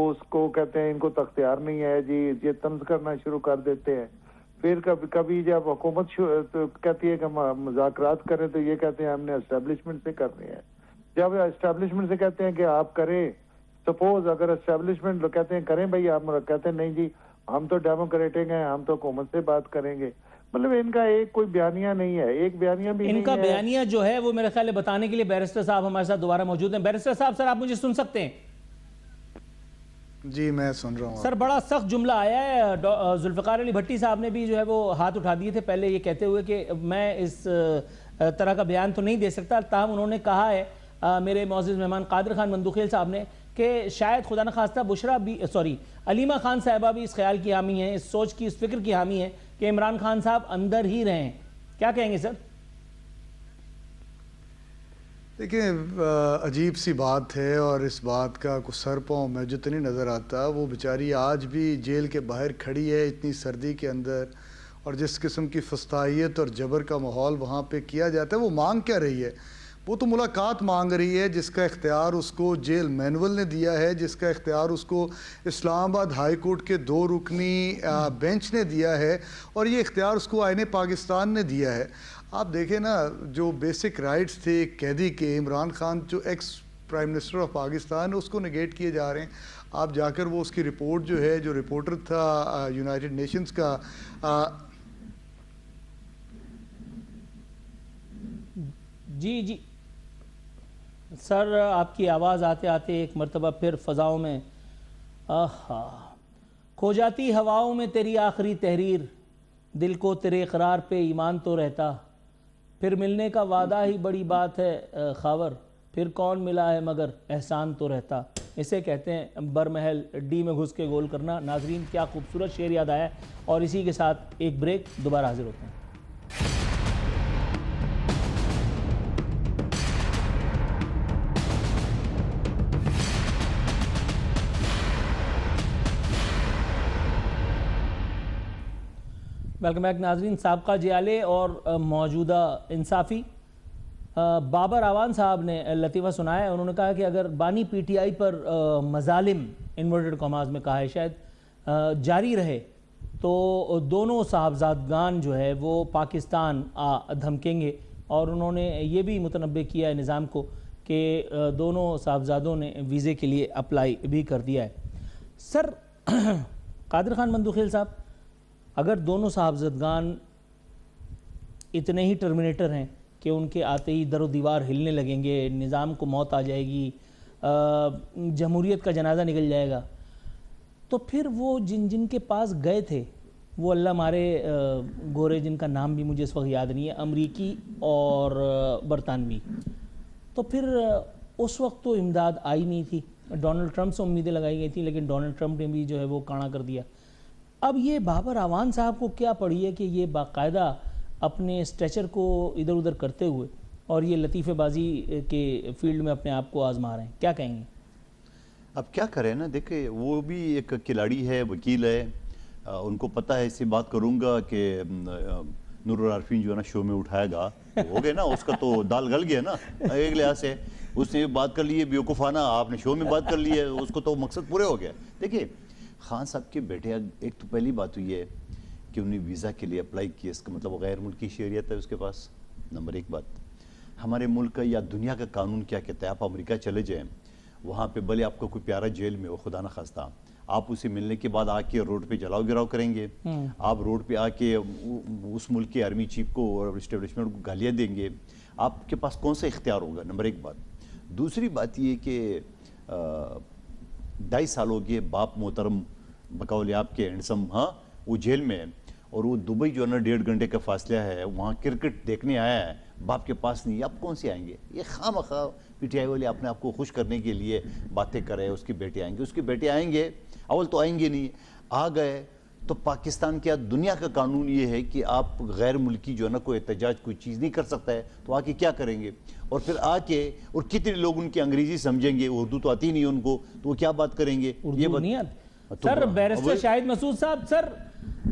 اس کو کہتے ہیں ان کو اختیار نہیں ہے جی، یہ طنز کرنا شروع کر دیتے ہیں. پھر کبھی جب حکومت کہتی ہے کہ مذاکرات کریں تو یہ کہتے ہیں ہم نے اسٹیبلشمنٹ سے کرنے ہیں. جب اسٹیبلشمنٹ سے کہتے ہیں کہ آپ کریں، سپوز اگر اسٹیبلشمنٹ کہتے ہیں کریں بھائی، آپ کہتے ہیں نہیں جی ہم تو ڈیموکریٹک ہیں، ہم تو حکومت سے بات کریں گے. مطلب ان کا ایک کوئی بیانیہ نہیں ہے، ایک بیانیہ بھی نہیں ہے. ان کا بیانیہ جو ہے وہ میرے خیال ہے بتانے کے لیے بیرسٹر صاحب ہمارے ساتھ دوبارہ موجود ہیں. بیرسٹر صاحب سر آپ مجھے سن سکتے ہیں؟ جی میں سن رہا ہوں. سر بڑا سخت جملہ آیا ہے. ذوالفقار علی بھٹی صاحب نے بھی جو ہے وہ ہاتھ اٹھا دیے تھے پہلے یہ کہتے ہوئے کہ میں اس طرح کا بیان تو نہیں دے سکتا. تاہم انہوں نے کہا ہے میرے معزز مہمان قادر خان مندوخیل صاحب نے کہ شاید خدا نہ خواستہ علیمہ خان صاحبہ بھی اس خیال کی حامی ہیں، اس سوچ کی، اس فکر کی حامی ہیں کہ عمران خان صاحب اندر ہی رہیں. کیا کہیں گے سر؟ دیکھیں عجیب سی بات ہے، اور اس بات کا کچھ سر پاؤں میں جتنی نظر آتا، وہ بیچاری آج بھی جیل کے باہر کھڑی ہے اتنی سردی کے اندر، اور جس قسم کی فسطائیت اور جبر کا ماحول وہاں پہ کیا جاتا ہے. وہ مانگ کیا رہی ہے؟ وہ تو ملاقات مانگ رہی ہے، جس کا اختیار اس کو جیل مینول نے دیا ہے، جس کا اختیار اس کو اسلام آباد ہائی کورٹ کے 2 رکنی بینچ نے دیا ہے، اور یہ اختیار اس کو آئین پاکستان نے دیا ہے. آپ دیکھیں نا، جو بیسک رائٹس تھے ایک قیدی کے، عمران خان جو ex prime minister of Pakistan ہے، اس کو نگیٹ کیے جا رہے ہیں. آپ جا کر وہ اس کی رپورٹ جو ہے، جو رپورٹر تھا یونائٹڈ نیشنز کا، جی سر آپ کی آواز آتے آتے ایک مرتبہ پھر فضاؤں میں کھو جاتی ہواؤں میں تیری آخری تحریر، دل کو تیرے اقرار پہ ایمان تو رہتا، پھر ملنے کا وعدہ ہی بڑی بات ہے خاور، پھر کون ملا ہے مگر احسان تو رہتا. اسے کہتے ہیں برمحل ڈی میں گھس کے گول کرنا. ناظرین کیا خوبصورت شعر یاد آیا ہے، اور اسی کے ساتھ ایک بریک، دوبارہ حاضر ہوتے ہیں. ویلکم بیک ناظرین. سابقہ جیالے اور موجودہ انصافی بابر آوان صاحب نے لطیفہ سنایا ہے. انہوں نے کہا کہ اگر بانی پی ٹی آئی پر مظالم انورٹڈ کاماز میں کہا ہے شاید جاری رہے تو دونوں صاحبزادگان جو ہے وہ پاکستان دھمکیں گے. اور انہوں نے یہ بھی متنبع کیا ہے نظام کو کہ دونوں صاحبزادوں نے ویزے کے لیے اپلائی بھی کر دیا ہے. سر قادر خان مندوخیل صاحب، اگر دونوں صاحبزادگان اتنے ہی ٹرمینیٹر ہیں کہ ان کے آتے ہی در و دیوار ہلنے لگیں گے، نظام کو موت آ جائے گی، جمہوریت کا جنازہ نکل جائے گا، تو پھر وہ جن کے پاس گئے تھے، وہ اللہ مارے گورے جن کا نام بھی مجھے اس وقت یاد نہیں ہے، امریکی اور برطانوی، تو پھر اس وقت تو امداد آئی نہیں تھی. ڈونلڈ ٹرمپ سے امیدیں لگائی گئی تھیں لیکن ڈونلڈ ٹرمپ نے بھی جو ہے وہ کانا کر دیا. اب یہ بابر آوان صاحب کو کیا پڑی ہے کہ یہ باقاعدہ اپنے اسٹریچر کو ادھر ادھر کرتے ہوئے اور یہ لطیفے بازی کے فیلڈ میں اپنے آپ کو آزما رہے ہیں، کیا کہیں گے؟ اب کیا کریں نا، دیکھیں وہ بھی ایک کھلاڑی ہے، وکیل ہے، ان کو پتہ ہے، اس سے بات کروں گا کہ نور العارفین جو ہے نا شو میں اٹھائے گا، ہو گئے نا، اس کا تو دال گل گیا نا ایک لحاظ سے، اس نے بات کر لی ہے بیوقوفانہ، آپ نے شو میں بات کر لی ہے، اس کو تو مقصد پورے ہو گیا۔ دیکھیں خان صاحب کے بیٹے، ایک تو پہلی بات ہوئی ہے کہ انہیں ویزا کے لیے اپلائی کیا، اس کا مطلب غیر ملکی شہریت ہے اس کے پاس، نمبر ایک بات۔ ہمارے ملک کا یا دنیا کا قانون کیا کہتا ہے، آپ امریکہ چلے جائیں، وہاں پہ بھلے آپ کو کوئی پیارا جیل میں ہو، خدا نہ خواستہ، آپ اسے ملنے کے بعد آ کے روڈ پہ جلاؤ گراؤ کریں گے، آپ روڈ پہ آ کے اس ملک کے آرمی چیف کو اور اسٹیبلشمنٹ کو گالیاں دیں گے، آپ کے پاس کون سا اختیار ہوگا، نمبر ایک بات۔ دوسری بات یہ کہ 2.5 سال ہو گئے باپ محترم بقول آپ کے ہینڈسم، ہاں وہ جیل میں ہے، اور وہ دبئی جو ہے نا 1.5 گھنٹے کا فاصلہ ہے، وہاں کرکٹ دیکھنے آیا ہے، باپ کے پاس نہیں، اب کون سے آئیں گے؟ یہ خواہ مخواہ پی ٹی آئی والے اپنے آپ کو خوش کرنے کے لیے باتیں کر رہے ہیں، اس کے بیٹے آئیں گے، اس کے بیٹے آئیں گے، اول تو آئیں گے نہیں، آ گئے تو پاکستان کیا دنیا کا قانون یہ ہے کہ آپ غیر ملکی جو ہے نا کوئی احتجاج کوئی چیز نہیں کر سکتا ہے، تو آ کے کیا کریں گے؟ اور پھر آ کے اور کتنے لوگ ان کی انگریزی سمجھیں گے، اردو تو آتی نہیں ان کو، تو وہ کیا بات کریں گے؟ اردو نہیں آتی۔ سر بیرسٹر شاہد مسعود صاحب، سر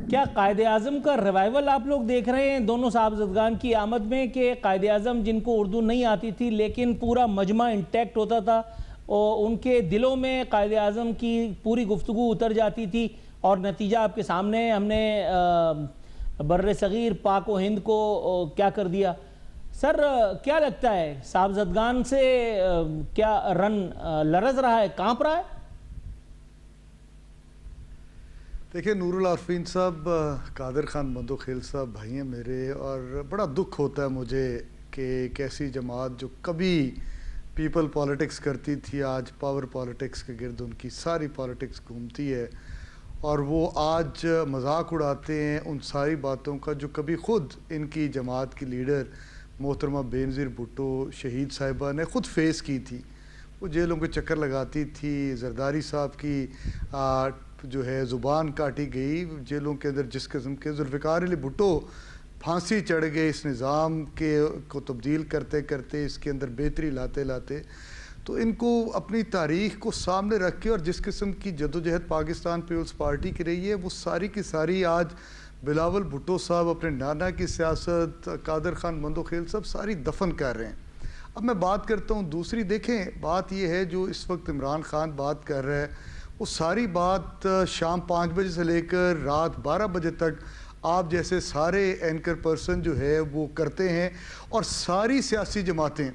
کیا قائد اعظم کا ریوائول آپ لوگ دیکھ رہے ہیں دونوں صاحبزادگان کی آمد میں، کہ قائد اعظم جن کو اردو نہیں آتی تھی لیکن پورا مجمع انٹیکٹ ہوتا تھا اور ان کے دلوں میں قائد اعظم کی پوری گفتگو اتر جاتی تھی، اور نتیجہ آپ کے سامنے ہم نے بر صغیر پاک و ہند کو کیا کر دیا۔ سر کیا لگتا ہے صاحبزادگان سے کیا رن لرز رہا ہے، کانپ رہا ہے؟ دیکھیں نور العارفین صاحب، قادر خان مندوخیل صاحب بھائی ہیں میرے، اور بڑا دکھ ہوتا ہے مجھے کہ ایک ایسی جماعت جو کبھی پیپل پالیٹکس کرتی تھی، آج پاور پالیٹکس کے گرد ان کی ساری پالیٹکس گھومتی ہے، اور وہ آج مذاق اڑاتے ہیں ان ساری باتوں کا جو کبھی خود ان کی جماعت کی لیڈر محترمہ بینظیر بھٹو شہید صاحبہ نے خود فیس کی تھی۔ وہ جیلوں کے چکر لگاتی تھی، زرداری صاحب کی جو ہے زبان کاٹی گئی جیلوں کے اندر، جس قسم کے ذوالفقار علی بھٹو پھانسی چڑھ گئے اس نظام کے کو تبدیل کرتے کرتے، اس کے اندر بہتری لاتے لاتے۔ تو ان کو اپنی تاریخ کو سامنے رکھ کے اور جس قسم کی جدوجہد پاکستان پیپلز پارٹی کی رہی ہے، وہ ساری کی ساری آج بلاول بھٹو صاحب اپنے نانا کی سیاست، قادر خان مندوخیل صاحب ساری دفن کر رہے ہیں۔ اب میں بات کرتا ہوں دوسری، دیکھیں بات یہ ہے جو اس وقت عمران خان بات کر رہا ہے، وہ ساری بات شام 5 بجے سے لے کر رات 12 بجے تک آپ جیسے سارے اینکر پرسن جو ہے وہ کرتے ہیں، اور ساری سیاسی جماعتیں،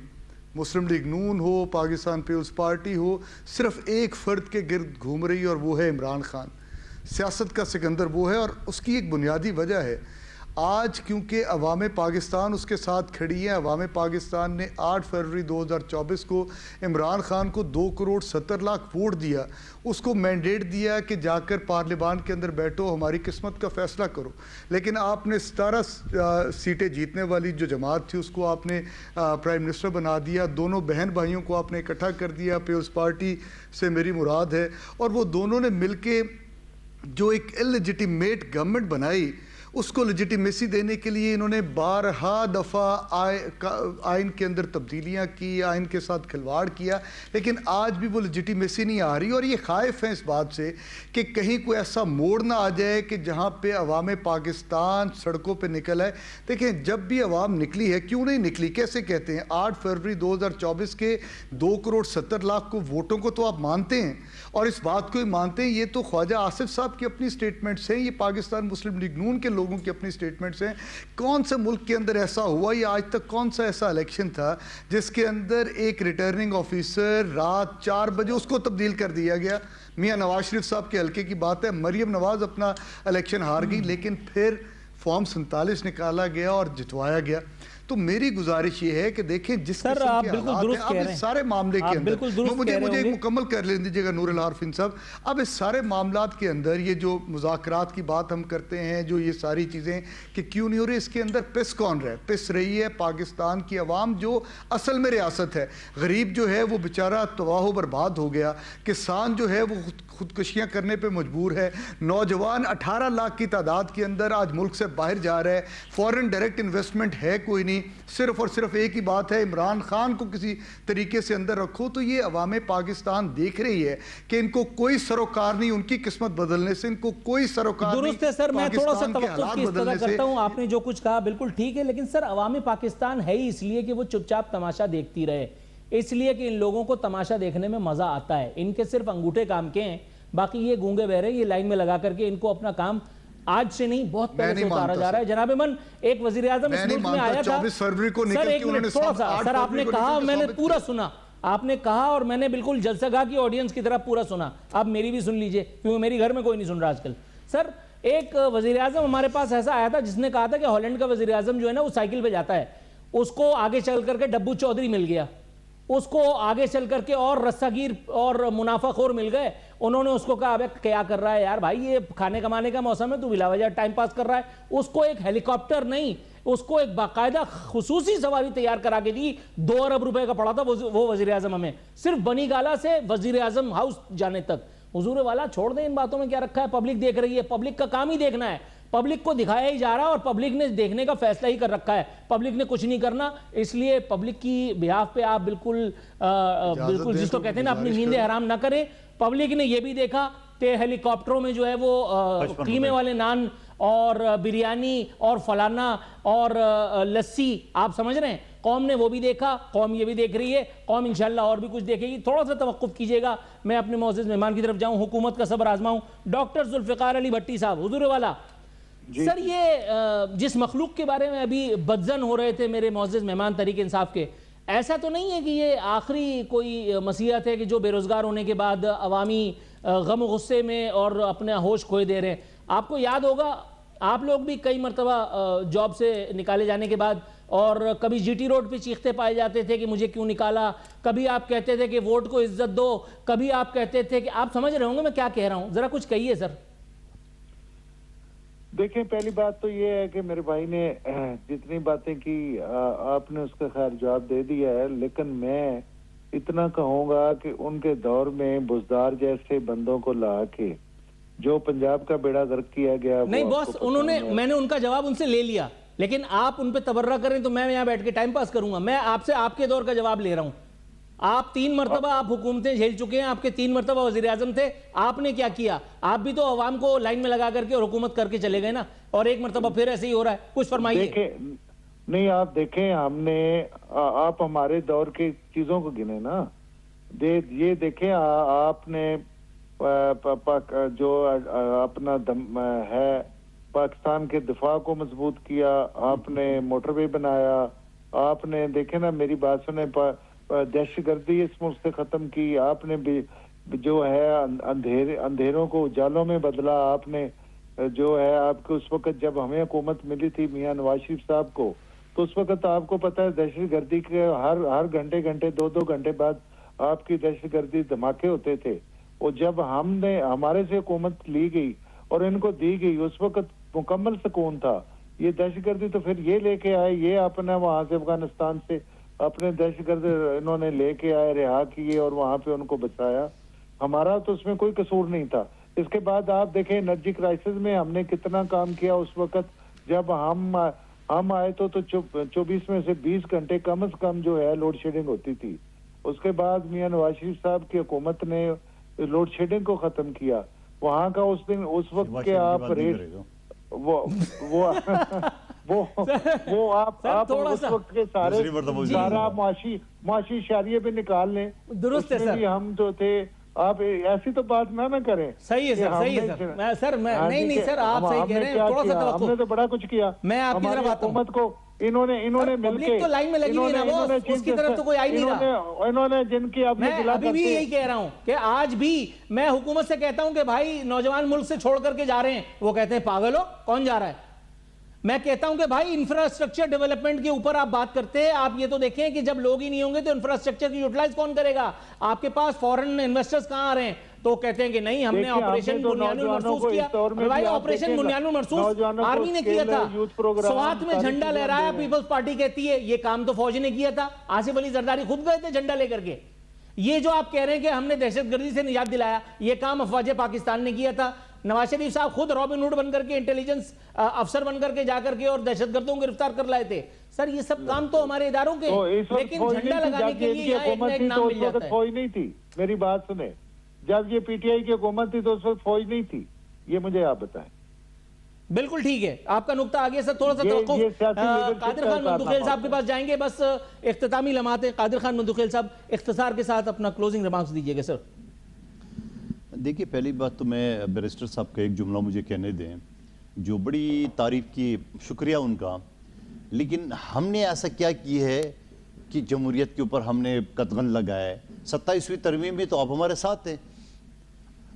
مسلم لیگ نون ہو، پاکستان پیپلز پارٹی ہو، صرف ایک فرد کے گرد گھوم رہی ہے اور وہ ہے عمران خان۔ سیاست کا سکندر وہ ہے، اور اس کی ایک بنیادی وجہ ہے آج کیونکہ عوام پاکستان اس کے ساتھ کھڑی ہے۔ عوام پاکستان نے 8 فروری 2024 کو عمران خان کو 2.70 کروڑ ووٹ دیا، اس کو مینڈیٹ دیا کہ جا کر پارلیمان کے اندر بیٹھو، ہماری قسمت کا فیصلہ کرو، لیکن آپ نے 17 سیٹیں جیتنے والی جو جماعت تھی اس کو آپ نے پرائم منسٹر بنا دیا، دونوں بہن بھائیوں کو آپ نے اکٹھا کر دیا، پیپلز پارٹی سے میری مراد ہے، اور وہ دونوں نے مل کے جو ایک انلیجیٹیمیٹ گورنمنٹ بنائی، اس کو لیجیٹیمیسی دینے کے لیے انہوں نے بارہا دفعہ آئین کے اندر تبدیلیاں کی، آئین کے ساتھ کھلواڑ کیا، لیکن آج بھی وہ لیجیٹیمیسی نہیں آ رہی، اور یہ خائف ہیں اس بات سے کہ کہیں کوئی ایسا موڑ نہ آ جائے کہ جہاں پہ عوام پاکستان سڑکوں پہ نکل آئے۔ دیکھیں جب بھی عوام نکلی ہے، کیوں نہیں نکلی، کیسے کہتے ہیں 8 فروری 2024 کے 2.70 کروڑ کو ووٹوں کو تو آپ مانتے ہیں، اور اس بات کو ہی مانتے ہیں، یہ تو خواجہ آصف صاحب کی اپنی سٹیٹمنٹس ہیں، یہ پاکستان مسلم لیگ نون کے لوگوں کی اپنی سٹیٹمنٹس ہیں۔ کون سے ملک کے اندر ایسا ہوا یا آج تک کون سا ایسا الیکشن تھا جس کے اندر ایک ریٹرننگ آفیسر رات 4 بجے اس کو تبدیل کر دیا گیا؟ میاں نواز شریف صاحب کے حلقے کی بات ہے، مریم نواز اپنا الیکشن ہار گئی، لیکن پھر فارم 47 نکالا گیا اور جتوایا گیا۔ تو میری گزارش یہ ہے کہ دیکھیں جس سر قسم آپ کے بالکل حالات درست ہیں، کہہ اب رہے اس ہیں، سارے معاملے آپ کے بالکل اندر درست کہہ رہے مجھے ہوں ایک گے۔ مکمل کر لیں دیجیے گا نور العارفین صاحب، اب اس سارے معاملات کے اندر یہ جو مذاکرات کی بات ہم کرتے ہیں، جو یہ ساری چیزیں کہ کیوں نہیں ہو رہی، اس کے اندر پس کون رہے؟ پس رہی ہے پاکستان کی عوام جو اصل میں ریاست ہے۔ غریب جو ہے وہ بیچارہ تباہ و برباد ہو گیا، کسان جو ہے وہ خودکشیاں کرنے پہ مجبور ہے، نوجوان 18 لاکھ کی تعداد کے اندر آج ملک سے باہر جا رہا ہے، فورن ڈائریکٹ انویسٹمنٹ ہے کوئی نہیں، صرف اور صرف ایک ہی بات ہے عمران خان کو کسی طریقے سے اندر رکھو۔ تو یہ عوام پاکستان دیکھ رہی ہے کہ ان کو کوئی سروکار نہیں، ان کی قسمت بدلنے سے، ان کو کوئی سروکار نہیں۔ درست ہے سر، میں تھوڑا سا پاکستان کے توقف حالات کی استدعا بدلنے سے کرتا ہوں، آپ نے جو کچھ کہا بالکل ٹھیک ہے، لیکن سر عوام پاکستان ہے ہی اس لیے کہ وہ چپ چاپ تماشا دیکھتی رہے، اس لیے کہ ان لوگوں کو تماشا دیکھنے میں مزہ آتا ہے، ان کے صرف انگوٹھے کام کے ہیں، باقی یہ گونگے بہرے یہ لائن میں لگا کر کے ان کو اپنا کام آج سے نہیں بہت پہلے سے اتارا جا رہا ہے۔ جناب من ایک وزیراعظم اس ملک میں آیا تھا، 24 فروری کو سر نکل ایک کے انہوں نے منٹ تھوڑا سا، سر آپ نے کہا میں نے پورا سنا، آپ نے کہا اور میں نے بالکل جلسہ گاہ کی آڈینس کی طرح پورا سنا، آپ میری بھی سن لیجئے کیونکہ میری گھر میں کوئی نہیں سن رہا آج کل۔ سر ایک وزیراعظم ہمارے پاس ایسا آیا تھا جس نے کہا تھا کہ ہالینڈ کا وزیراعظم جو ہے نا وہ سائیکل پہ جاتا ہے، اس کو آگے چل کر کے ڈبو چودھری مل گیا، اس کو آگے چل کر کے اور رساگیر اور منافع خور مل گئے، انہوں نے اس کو کہا ابے کیا کر رہا ہے یار بھائی، یہ کھانے کمانے کا موسم ہے، تو بلا وجہ ٹائم پاس کر رہا ہے۔ اس کو ایک ہیلی کاپٹر نہیں، اس کو ایک باقاعدہ خصوصی سواری تیار کرا کے دی، 2 ارب روپے کا پڑا تھا وہ وزیراعظم ہمیں، صرف بنی گالا سے وزیراعظم ہاؤس جانے تک۔ حضور والا چھوڑ دیں ان باتوں میں کیا رکھا ہے، پبلک دیکھ رہی ہے، پبلک کا کام ہی دیکھنا ہے، پبلک کو دکھایا ہی جا رہا ہے اور پبلک نے دیکھنے کا فیصلہ ہی کر رکھا ہے، پبلک نے کچھ نہیں کرنا، اس لیے پبلک کی بہاف پہ آپ بالکل جس کو کہتے ہیں نا اپنی نیندیں حرام نہ کریں۔ پبلک نے یہ بھی دیکھا کہ ہیلی کاپٹروں میں جو ہے وہ قیمے والے نان اور بریانی اور فلانا اور لسی، آپ سمجھ رہے ہیں، قوم نے وہ بھی دیکھا، قوم یہ بھی دیکھ رہی ہے، قوم انشاءاللہ اور بھی کچھ دیکھے گی۔ تھوڑا سا توقف کیجئے گا، میں اپنے معزز مہمان کی طرف جاؤں، حکومت کا صبر آزماؤں۔ ڈاکٹر ذوالفقار علی بھٹی صاحب، حضور والا سر یہ جس مخلوق کے بارے میں ابھی بدزن ہو رہے تھے میرے معزز مہمان تحریک انصاف کے، ایسا تو نہیں ہے کہ یہ آخری کوئی مسیحت ہے کہ جو بے روزگار ہونے کے بعد عوامی غم و غصے میں اور اپنا ہوش کھوئے دے رہے ہیں؟ آپ کو یاد ہوگا آپ لوگ بھی کئی مرتبہ جاب سے نکالے جانے کے بعد اور کبھی جی ٹی روڈ پہ چیختے پائے جاتے تھے کہ مجھے کیوں نکالا، کبھی آپ کہتے تھے کہ ووٹ کو عزت دو، کبھی آپ کہتے تھے کہ آپ سمجھ رہے ہوں گے میں کیا کہہ رہا ہوں، ذرا کچھ کہیے سر۔ دیکھیں پہلی بات تو یہ ہے کہ میرے بھائی نے جتنی باتیں کی آپ نے اس کا خیر جواب دے دیا ہے، لیکن میں اتنا کہوں گا کہ ان کے دور میں بزدار جیسے بندوں کو لا کے جو پنجاب کا بیڑا غرق کیا گیا، نہیں باس، میں نے ان کا جواب ان سے لے لیا، لیکن آپ ان پہ تبرہ کریں تو میں یہاں بیٹھ کے ٹائم پاس کروں گا۔ میں آپ سے آپ کے دور کا جواب لے رہا ہوں۔ آپ 3 مرتبہ آپ حکومتیں جھیل چکے ہیں، آپ کے 3 مرتبہ وزیراعظم تھے، آپ نے کیا کیا؟ آپ بھی تو عوام کو لائن میں لگا کر کے اور حکومت کر کے چلے گئے نا، اور ایک مرتبہ پھر ایسے ہی ہو رہا ہے، کچھ فرمائیے۔ نہیں آپ دیکھیں، ہم نے آپ ہمارے دور کی چیزوں کو گنے نا، یہ دیکھیں آپ نے جو اپنا ہے پاکستان کے دفاع کو مضبوط کیا، آپ نے موٹر وے بنایا، آپ نے دیکھیں نا میری بات سنیں، دہشت گردی اس ملک سے ختم کی، آپ نے جو ہے اندھیروں کو اجالوں میں بدلا، آپ نے جو ہے آپ کو اس وقت جب ہمیں حکومت ملی تھی میاں نواز شریف صاحب کو، تو اس وقت آپ کو پتہ ہے دہشت گردی کے ہر گھنٹے 2 گھنٹے بعد آپ کی دہشت گردی دھماکے ہوتے تھے، اور جب ہمارے سے حکومت لی گئی اور ان کو دی گئی اس وقت مکمل سکون تھا۔ یہ دہشت گردی تو پھر یہ لے کے آئے، یہ اپنا وہاں سے افغانستان سے اپنے دہشت گرد انہوں نے لے کے آئے، رہا کیے اور وہاں پہ ان کو بچایا، ہمارا تو اس میں کوئی قصور نہیں تھا۔ اس کے بعد آپ دیکھیں انرجی کرائسس میں ہم نے کتنا کام کیا، اس وقت جب ہم آئے تو 24 میں سے 20 گھنٹے کم از کم جو ہے لوڈ شیڈنگ ہوتی تھی۔ اس کے بعد میاں نواز شریف صاحب کی حکومت نے لوڈ شیڈنگ کو ختم کیا، وہاں کا اس وقت کے آپ ریٹ وہ آپ اس وقت کے سارا معاشی اشاریے پہ نکال لیں، درست ہے سر، ہم جو تھے آپ ایسی تو بات نہ کریں۔ صحیح ہے سر، صحیح ہے سر، نہیں سر آپ صحیح کہہ رہے ہیں، تھوڑا سا توقع، ہم نے تو بڑا کچھ کیا، میں آپ کی طرف آتا ہوں۔ حکومت کو انہوں نے مل کے تو لائن میں لگی ہوئی نا وہ، اس کی طرف تو کوئی آئی نہیں رہا، انہوں نے جن کی میں ابھی بھی یہی کہہ رہا ہوں کہ آج بھی میں حکومت سے کہتا ہوں کہ بھائی نوجوان ملک سے چھوڑ کر کے جا رہے ہیں، وہ کہتے ہیں پاگل ہو، کون جا رہا ہے؟ میں کہتا ہوں کہ بھائی انفراسٹرکچر ڈیولپمنٹ کے اوپر آپ بات کرتے ہیں, آپ یہ تو دیکھیں کہ جب لوگ ہی نہیں ہوں گے تو انفراسٹرکچر کی یوٹیلائز کون کرے گا؟ آپ کے پاس فورن انویسٹرز کہاں آ رہے ہیں؟ تو کہتے ہیں کہ نہیں ہم نے آپریشن بنیان المرصوص کیا. بھائی آپریشن بنیان المرصوص آرمی نے کیا تھا, سوات میں جھنڈا لہرایا پیپلز پارٹی کہتی ہے, یہ کام تو فوج نے کیا تھا. آصف علی زرداری خود گئے تھے جھنڈا لے کر کے. یہ جو آپ کہہ رہے ہیں کہ ہم نے دہشت گردی سے نجات دلایا, یہ کام افواج پاکستان نے کیا تھا. نواز شریف صاحب خود رابن ہوڈ بن کر کے, انٹیلیجنس افسر بن کر کے جا کر کے اور دہشت گردوں کو گرفتار کر لائے تھے. سر یہ سب کام تو ہمارے اداروں کے, لیکن جھنڈا لگانے کے لیے یہاں ایک نہ ایک نام مل جاتا ہے. فوج نہیں تھی, میری بات سنیں, جب یہ پی ٹی آئی کی حکومت تھی تو اس وقت فوج نہیں تھی, یہ مجھے آپ بتائیں. بالکل ٹھیک ہے, آپ کا نقطہ آگے سر تھوڑا سا توقف. قادر خان مندوخیل صاحب کے پاس جائیں گے, بس اختتامی لمحات ہیں. قادر خان مندوخیل صاحب اختصار کے ساتھ اپنا کلوزنگ ریمارکس دیجئے گا سر. دیکھیے پہلی بات تو میں بیرسٹر صاحب کا ایک جملہ مجھے کہنے دیں, جو بڑی تعریف کی, شکریہ ان کا, لیکن ہم نے ایسا کیا کی ہے کہ جمہوریت کے اوپر ہم نے قدغن لگایا ہے. 27ویں ترمیم میں تو آپ ہمارے ساتھ ہیں,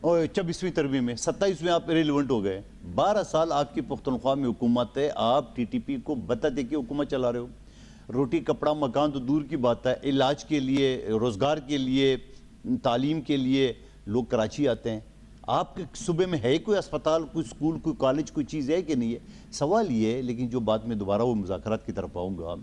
اور 26ویں ترمیم میں 27 میں آپ ریلیونٹ ہو گئے. 12 سال آپ کی پختونخوا میں حکومت ہے, آپ ٹی ٹی پی کو بتا دے کے حکومت چلا رہے ہو. روٹی کپڑا مکان تو دور کی بات ہے, علاج کے لیے, روزگار کے لیے, تعلیم کے لیے لوگ کراچی آتے ہیں. آپ کے صوبے میں ہے کوئی اسپتال, کوئی اسکول, کوئی کالج, کوئی چیز ہے کہ نہیں ہے؟ سوال یہ ہے. لیکن جو بات میں دوبارہ وہ مذاکرات کی طرف آؤں گا,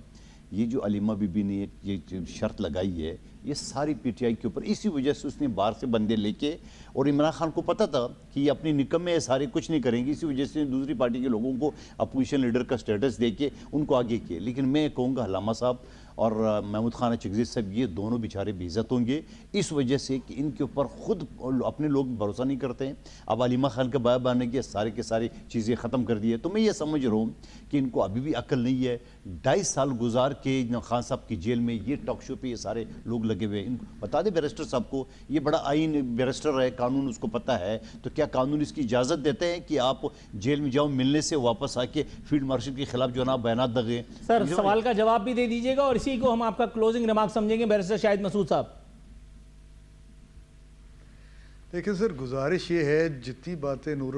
یہ جو علیمہ بی بی نے یہ شرط لگائی ہے, یہ ساری پی ٹی آئی کے اوپر, اسی وجہ سے اس نے باہر سے بندے لے کے, اور عمران خان کو پتہ تھا کہ یہ اپنی نکم میں سارے کچھ نہیں کریں گے, اسی وجہ سے دوسری پارٹی کے لوگوں کو اپوزیشن لیڈر کا سٹیٹس دے کے ان کو آگے کیے. لیکن میں کہوں گا علامہ صاحب اور محمود خان چغزی صاحب, یہ دونوں بیچارے بے عزت ہوں گے اس وجہ سے کہ ان کے اوپر خود اپنے لوگ بھروسہ نہیں کرتے ہیں. اب علیمہ خان کا بایا بانے کے سارے کے ساری چیزیں ختم کر دی ہے. تو میں یہ سمجھ رہا ہوں کہ ان کو ابھی بھی عقل نہیں ہے. 2.5 سال گزار کے خان صاحب کی جیل میں یہ ٹاک شو پہ یہ سارے لوگ لگے ہوئے ہیں. ان کو بتا دیں بیرسٹر صاحب کو, یہ بڑا آئین بیرسٹر ہے, قانون اس کو پتہ ہے, تو کیا قانون اس کی اجازت دیتے ہیں کہ آپ جیل میں جاؤ, ملنے سے واپس آ کے فیلڈ مارشل کے خلاف جو نا بیانات دگیں؟ سر سوال کا جواب بھی دے دیجئے گا, اور اسی کو ہم آپ کا کلوزنگ ریمارک سمجھیں گے. بیرسٹر شاہد مسعود صاحب. دیکھیں سر, گزارش یہ ہے, جتنی باتیں نور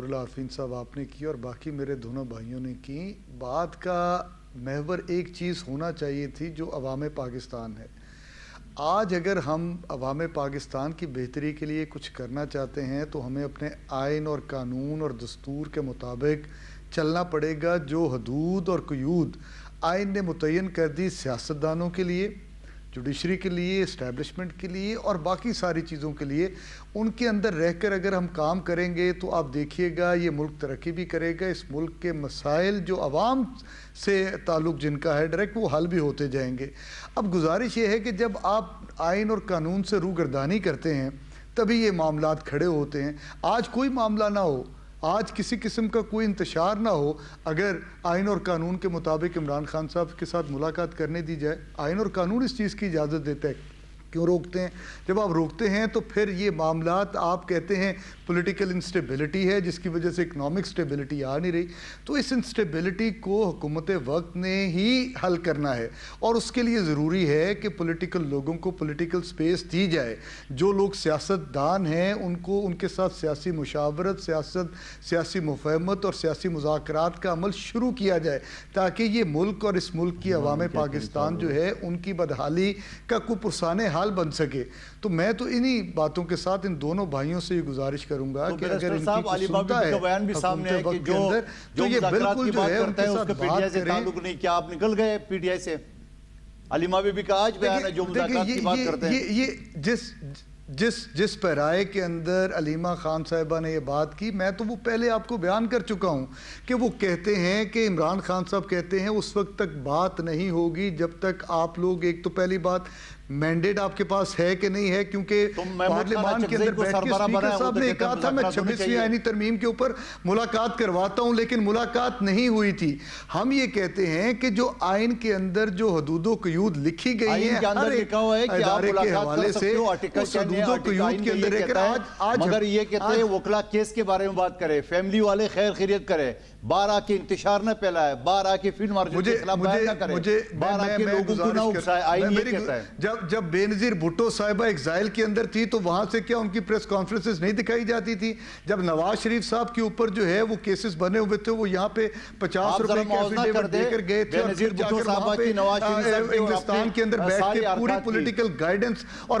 العارفین صاحب آپ نے کی اور باقی میرے دونوں بھائیوں نے کی, بات کا محور ایک چیز ہونا چاہیے تھی جو عوام پاکستان ہے. آج اگر ہم عوام پاکستان کی بہتری کے لیے کچھ کرنا چاہتے ہیں تو ہمیں اپنے آئین اور قانون اور دستور کے مطابق چلنا پڑے گا. جو حدود اور قیود آئین نے متعین کر دی سیاستدانوں کے لیے, جوڈیشری کے لیے, اسٹیبلشمنٹ کے لیے اور باقی ساری چیزوں کے لیے, ان کے اندر رہ کر اگر ہم کام کریں گے تو آپ دیکھیے گا یہ ملک ترقی بھی کرے گا. اس ملک کے مسائل جو عوام سے تعلق جن کا ہے ڈائریکٹ, وہ حل بھی ہوتے جائیں گے. اب گزارش یہ ہے کہ جب آپ آئین اور قانون سے روگردانی کرتے ہیں تبھی یہ معاملات کھڑے ہوتے ہیں. آج کوئی معاملہ نہ ہو, آج کسی قسم کا کوئی انتشار نہ ہو, اگر آئین اور قانون کے مطابق عمران خان صاحب کے ساتھ ملاقات کرنے دی جائے, آئین اور قانون اس چیز کی اجازت دیتا ہے, کیوں روکتے ہیں؟ جب آپ روکتے ہیں تو پھر یہ معاملات, آپ کہتے ہیں پولیٹیکل انسٹیبلٹی ہے جس کی وجہ سے اکنامک سٹیبلٹی آ نہیں رہی, تو اس انسٹیبلٹی کو حکومت وقت نے ہی حل کرنا ہے. اور اس کے لیے ضروری ہے کہ پولیٹیکل لوگوں کو پولیٹیکل سپیس دی جائے. جو لوگ سیاست دان ہیں ان کو ان کے ساتھ سیاسی مشاورت, سیاسی مفاہمت اور سیاسی مذاکرات کا عمل شروع کیا جائے, تاکہ یہ ملک اور اس ملک کی عوام پاکستان جو ہے ان کی بدحالی کا کوئی پرسانہ حال بن سکے. تو میں تو انہی باتوں کے ساتھ ان دونوں بھائیوں سے یہ گزارش کروں گا کہ اگر ان کی سنتا ہے حکومت وقت کے اندر تو یہ بالکل جو ہے ان کے ساتھ بات کریں. نہیں کیا آپ نکل گئے پی ٹی آئی سے؟ علیمہ بی بی کا آج بیان ہے جو مذاکرات کی بات کرتے ہیں. یہ جس پیرائے کے اندر علیمہ خان صاحبہ نے یہ بات کی, میں تو وہ پہلے آپ کو بیان کر چکا ہوں کہ وہ کہتے ہیں کہ عمران خان صاحب کہتے ہیں اس وقت تک بات نہیں ہوگی جب تک آپ لوگ, ایک تو پہلی بات مینڈیٹ آپ کے پاس ہے کہ نہیں ہے, کیونکہ پارلیمان کے اندر بیٹھ کے اسپیکر صاحب نے کہا تھا میں 26ویں آئینی ترمیم کے اوپر ملاقات کرواتا ہوں, لیکن ملاقات نہیں ہوئی تھی. ہم یہ کہتے ہیں کہ جو آئین کے اندر جو حدود و قیود لکھی گئی ہیں ہر ایک ادارے کے حوالے سے, اس حدود و قیود کے اندر رہ کر آج مگر یہ کہتے ہیں وکلا کیس کے بارے میں بات کرے, فیملی والے خیر خیریت کرے, باہر آ کے انتشار نہ پھیلائے, باہر آ کے فیلڈ مارشل کے خلاف بیان نہ کرے, باہر آ کے لوگوں کو نہ اکسائے. آئین یہ کہتا ہے. جب بے نظیر بھٹو صاحبہ ایگزائل کے اندر تھی تو وہاں سے کیا ان کی پریس کانفرنسز نہیں دکھائی جاتی تھی؟ جب نواز شریف صاحب کے اوپر جو ہے وہ کیسز بنے ہوئے تھے وہ یہاں پہ 50 روپے کے ایفیڈیوٹ دے کر گئے تھے اور پھر جا کر وہاں پہ ہندوستان کے اندر بیٹھ کے پوری پولیٹیکل گائیڈنس اور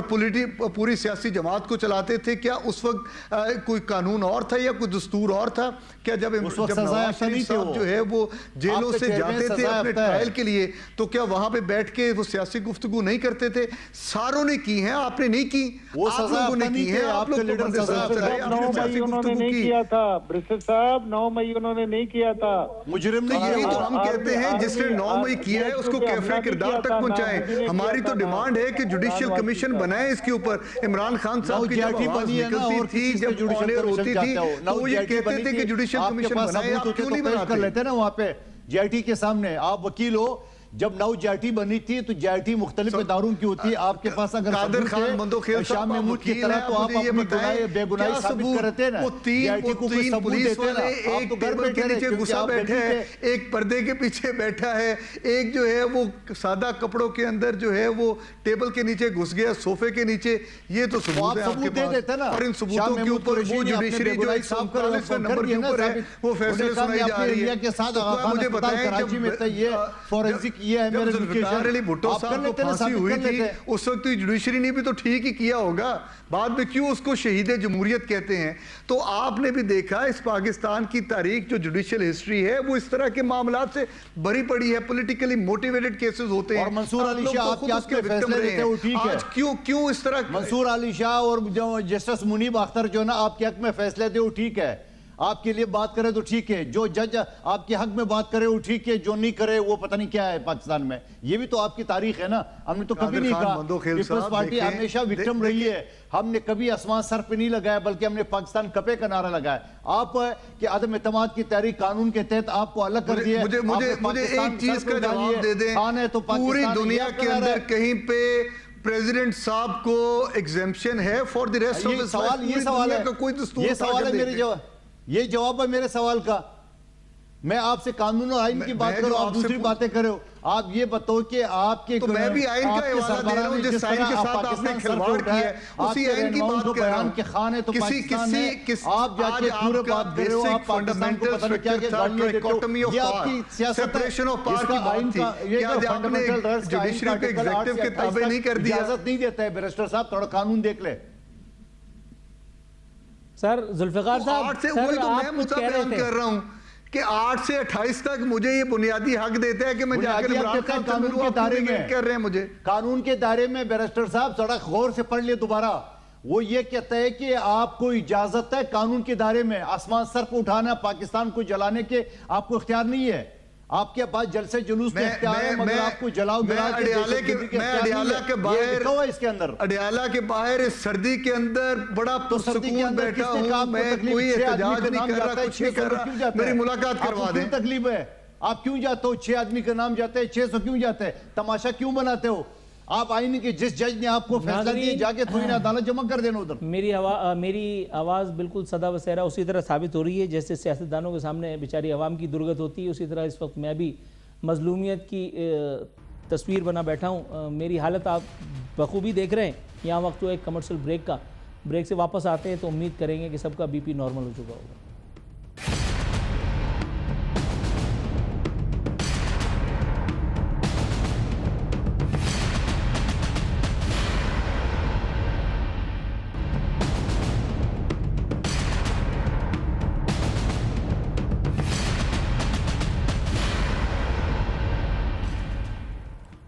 پوری سیاسی جماعت کو چلاتے تھے. کیا اس وقت کوئی قانون اور تھا یا کوئی دستور اور تھا؟ کیا جب نواز شریف صاحب جو ہے وہ جیلوں سے جاتے تھے اپنے ٹرائل کے لیے تو کیا وہاں پہ بیٹھ کے وہ سیاسی گفتگو نہیں کرتے تھے؟ ساروں نے کی ہیں, آپ نے نہیں کی, آپ لوگوں نے کی ہیں, آپ لوگ کو بندے سزا چلائے, آپ نے سیاسی گفتگو کی. کیا تھا برسل صاحب 9 مئی انہوں نے نہیں کیا تھا. مجرم تو نہیں یہی تو ہم کہتے ہیں جس نے 9 مئی کیا ہے اس کو کیفر کردار تک پہنچائیں. ہماری تو ڈیمانڈ ہے کہ جوڈیشل کمیشن بنائیں اس کے اوپر. عمران خان صاحب کی جب آواز نکلتی تھی, جب آنر ہوتی تھی تو وہ یہ کہتے تھے کہ جوڈیشل کمیشن بنائیں. آپ کیوں نہیں بناتے؟ کر لیتے نا وہاں پہ جی آئی ٹی کے سامنے, آپ وکیل ہو. جب نو جی آئی ٹی بنی تھی تو جی آئی ٹی مختلف اداروں کی ہوتی ہے. آپ کے پاس اگر قادر خان مندوخیل شاہ محمود کی طرح تو آپ اپنی بے گناہی ثابت کرتے نا. وہ تین پولیس والے ایک ٹیبل کے نیچے گھسا بیٹھے ہیں, ایک پردے کے پیچھے بیٹھا ہے, ایک جو ہے وہ سادہ کپڑوں کے اندر جو ہے وہ ٹیبل کے نیچے گھس گیا, صوفے کے نیچے. یہ تو ثبوت ہے آپ کے پاس, اور ان ثبوتوں کے اوپر وہ جوڈیشری جو 147 نمبر کے اوپر ہے وہ فیصلے سنائی جا رہی ہے. مجھے بتائیں جب ظفر علی بھٹو صاحب کو پھانسی ہوئی تھی اس وقت جوڈیشری نے بھی تو ٹھیک ہی کیا ہوگا, بعد میں کیوں اس کو شہید جمہوریت کہتے ہیں؟ تو آپ نے بھی دیکھا اس پاکستان کی تاریخ جو جوڈیشل ہسٹری ہے وہ اس طرح کے معاملات سے بھری پڑی ہے. پولیٹیکلی موٹیویٹڈ کیسز ہوتے ہیں. اور منصور علی شاہ آپ کے فیصلے دیتے ہو ٹھیک ہے, کیوں اس طرح منصور علی شاہ اور جو جسٹس منیب اختر جو نا آپ کے حق میں فیصلے دے وہ ٹھیک ہے, آپ کے لیے بات کرے تو ٹھیک ہے, جو جج آپ کے حق میں بات کرے وہ ٹھیک ہے, جو نہیں کرے وہ پتہ نہیں کیا ہے پاکستان میں. یہ بھی تو آپ کی تاریخ ہے نا. ہم نے تو کبھی نہیں کہا پیپلز پارٹی ہمیشہ وکٹم رہی ہے. ہم نے کبھی آسمان سر پہ نہیں لگایا بلکہ ہم نے پاکستان کپے کا نعرہ لگایا. آپ کے عدم اعتماد کی تحریک قانون کے تحت آپ کو الگ کر دیا. مجھے ایک چیز کا جواب دے دیں, پوری دنیا کے اندر کہیں پہ پریزیڈنٹ صاحب کو ایگزیمپشن ہے for the rest of his life? یہ سوال ہے, کوئی دستور یہ سوال ہے میرے جواب, یہ جواب ہے میرے سوال کا. میں آپ سے قانون اور آئین کی بات کروں, آپ دوسری باتیں کرو. آپ یہ بتاؤ کہ آپ کے تو میں بھی آئین کا حوالہ دے رہا ہوں جس آئین کے ساتھ آپ نے کھلواڑ کیا ہے اسی آئین کی بات کر رہا ہوں. کے خان ہے تو پاکستان ہے, آپ جا کے پورے بات کر رہے ہو, آپ پاکستان کو پتہ نہیں کیا کہ گالیاں دیتے ہو. یہ آپ کی سیاست ہے, اس کا آئین کا یہ جو فنڈامنٹل رائٹس کا آئین کا ایگزیکٹو کے تابع نہیں کر دیا, اجازت نہیں دیتا ہے. بیرسٹر صاحب تھوڑا قانون دیکھ لے. سر ذوالفقار صاحب, وہی تو میں مدعا بیان کر رہا ہوں کہ 8 سے 28 تک مجھے یہ بنیادی حق دیتا ہے کہ میں جا کے عمران خان سے ملوں. آپ کر رہے ہیں مجھے قانون کے دائرے میں. بیرسٹر صاحب تھوڑا غور سے پڑھ لیں دوبارہ. وہ یہ کہتا ہے کہ آپ کو اجازت ہے قانون کے دائرے میں آسمان سر پہ اٹھانا, پاکستان کو جلانے کے آپ کو اختیار نہیں ہے. آپ کے پاس جلسے جلوس کے اختیار ہے مگر آپ کو جلاؤ گرا کے اڈیالہ کے باہر اس سردی کے اندر بڑا پرسکون بیٹھا ہوں, میں کوئی احتجاج نہیں کر رہا, کچھ نہیں کر رہا. میری ملاقات کروا دیں. تکلیف ہے, آپ کیوں جاتے ہو؟ 6 آدمی کا نام جاتے ہیں, 600 کیوں جاتے ہیں؟ تماشا کیوں بناتے ہو؟ آپ آئین کے جس جج نے آپ کو فیصلہ دیا جا کے تھوڑی نہ عدالت جمع کر دینا ادھر. میری آواز بالکل صدا و سہرا اسی طرح ثابت ہو رہی ہے جیسے سیاستدانوں کے سامنے بیچاری عوام کی درگت ہوتی ہے, اسی طرح اس وقت میں بھی مظلومیت کی تصویر بنا بیٹھا ہوں. میری حالت آپ بخوبی دیکھ رہے ہیں. یہاں وقت ہو ایک کمرشل بریک کا, بریک سے واپس آتے ہیں تو امید کریں گے کہ سب کا بی پی نارمل ہو چکا ہوگا.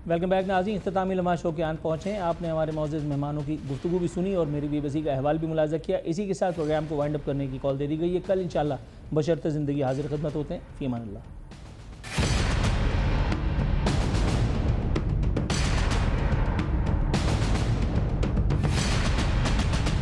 ویلکم بیک ناظرین, اختتامی لمحہ شو کے آن پہنچے ہیں. آپ نے ہمارے معزز مہمانوں کی گفتگو بھی سنی اور میری بی بی سی کا احوال بھی ملاحظہ کیا. اسی کے ساتھ پروگرام کو وائنڈ اپ کرنے کی کال دے دی گئی ہے. کل انشاءاللہ بشرط زندگی حاضر خدمت ہوتے ہیں. فی امان اللہ.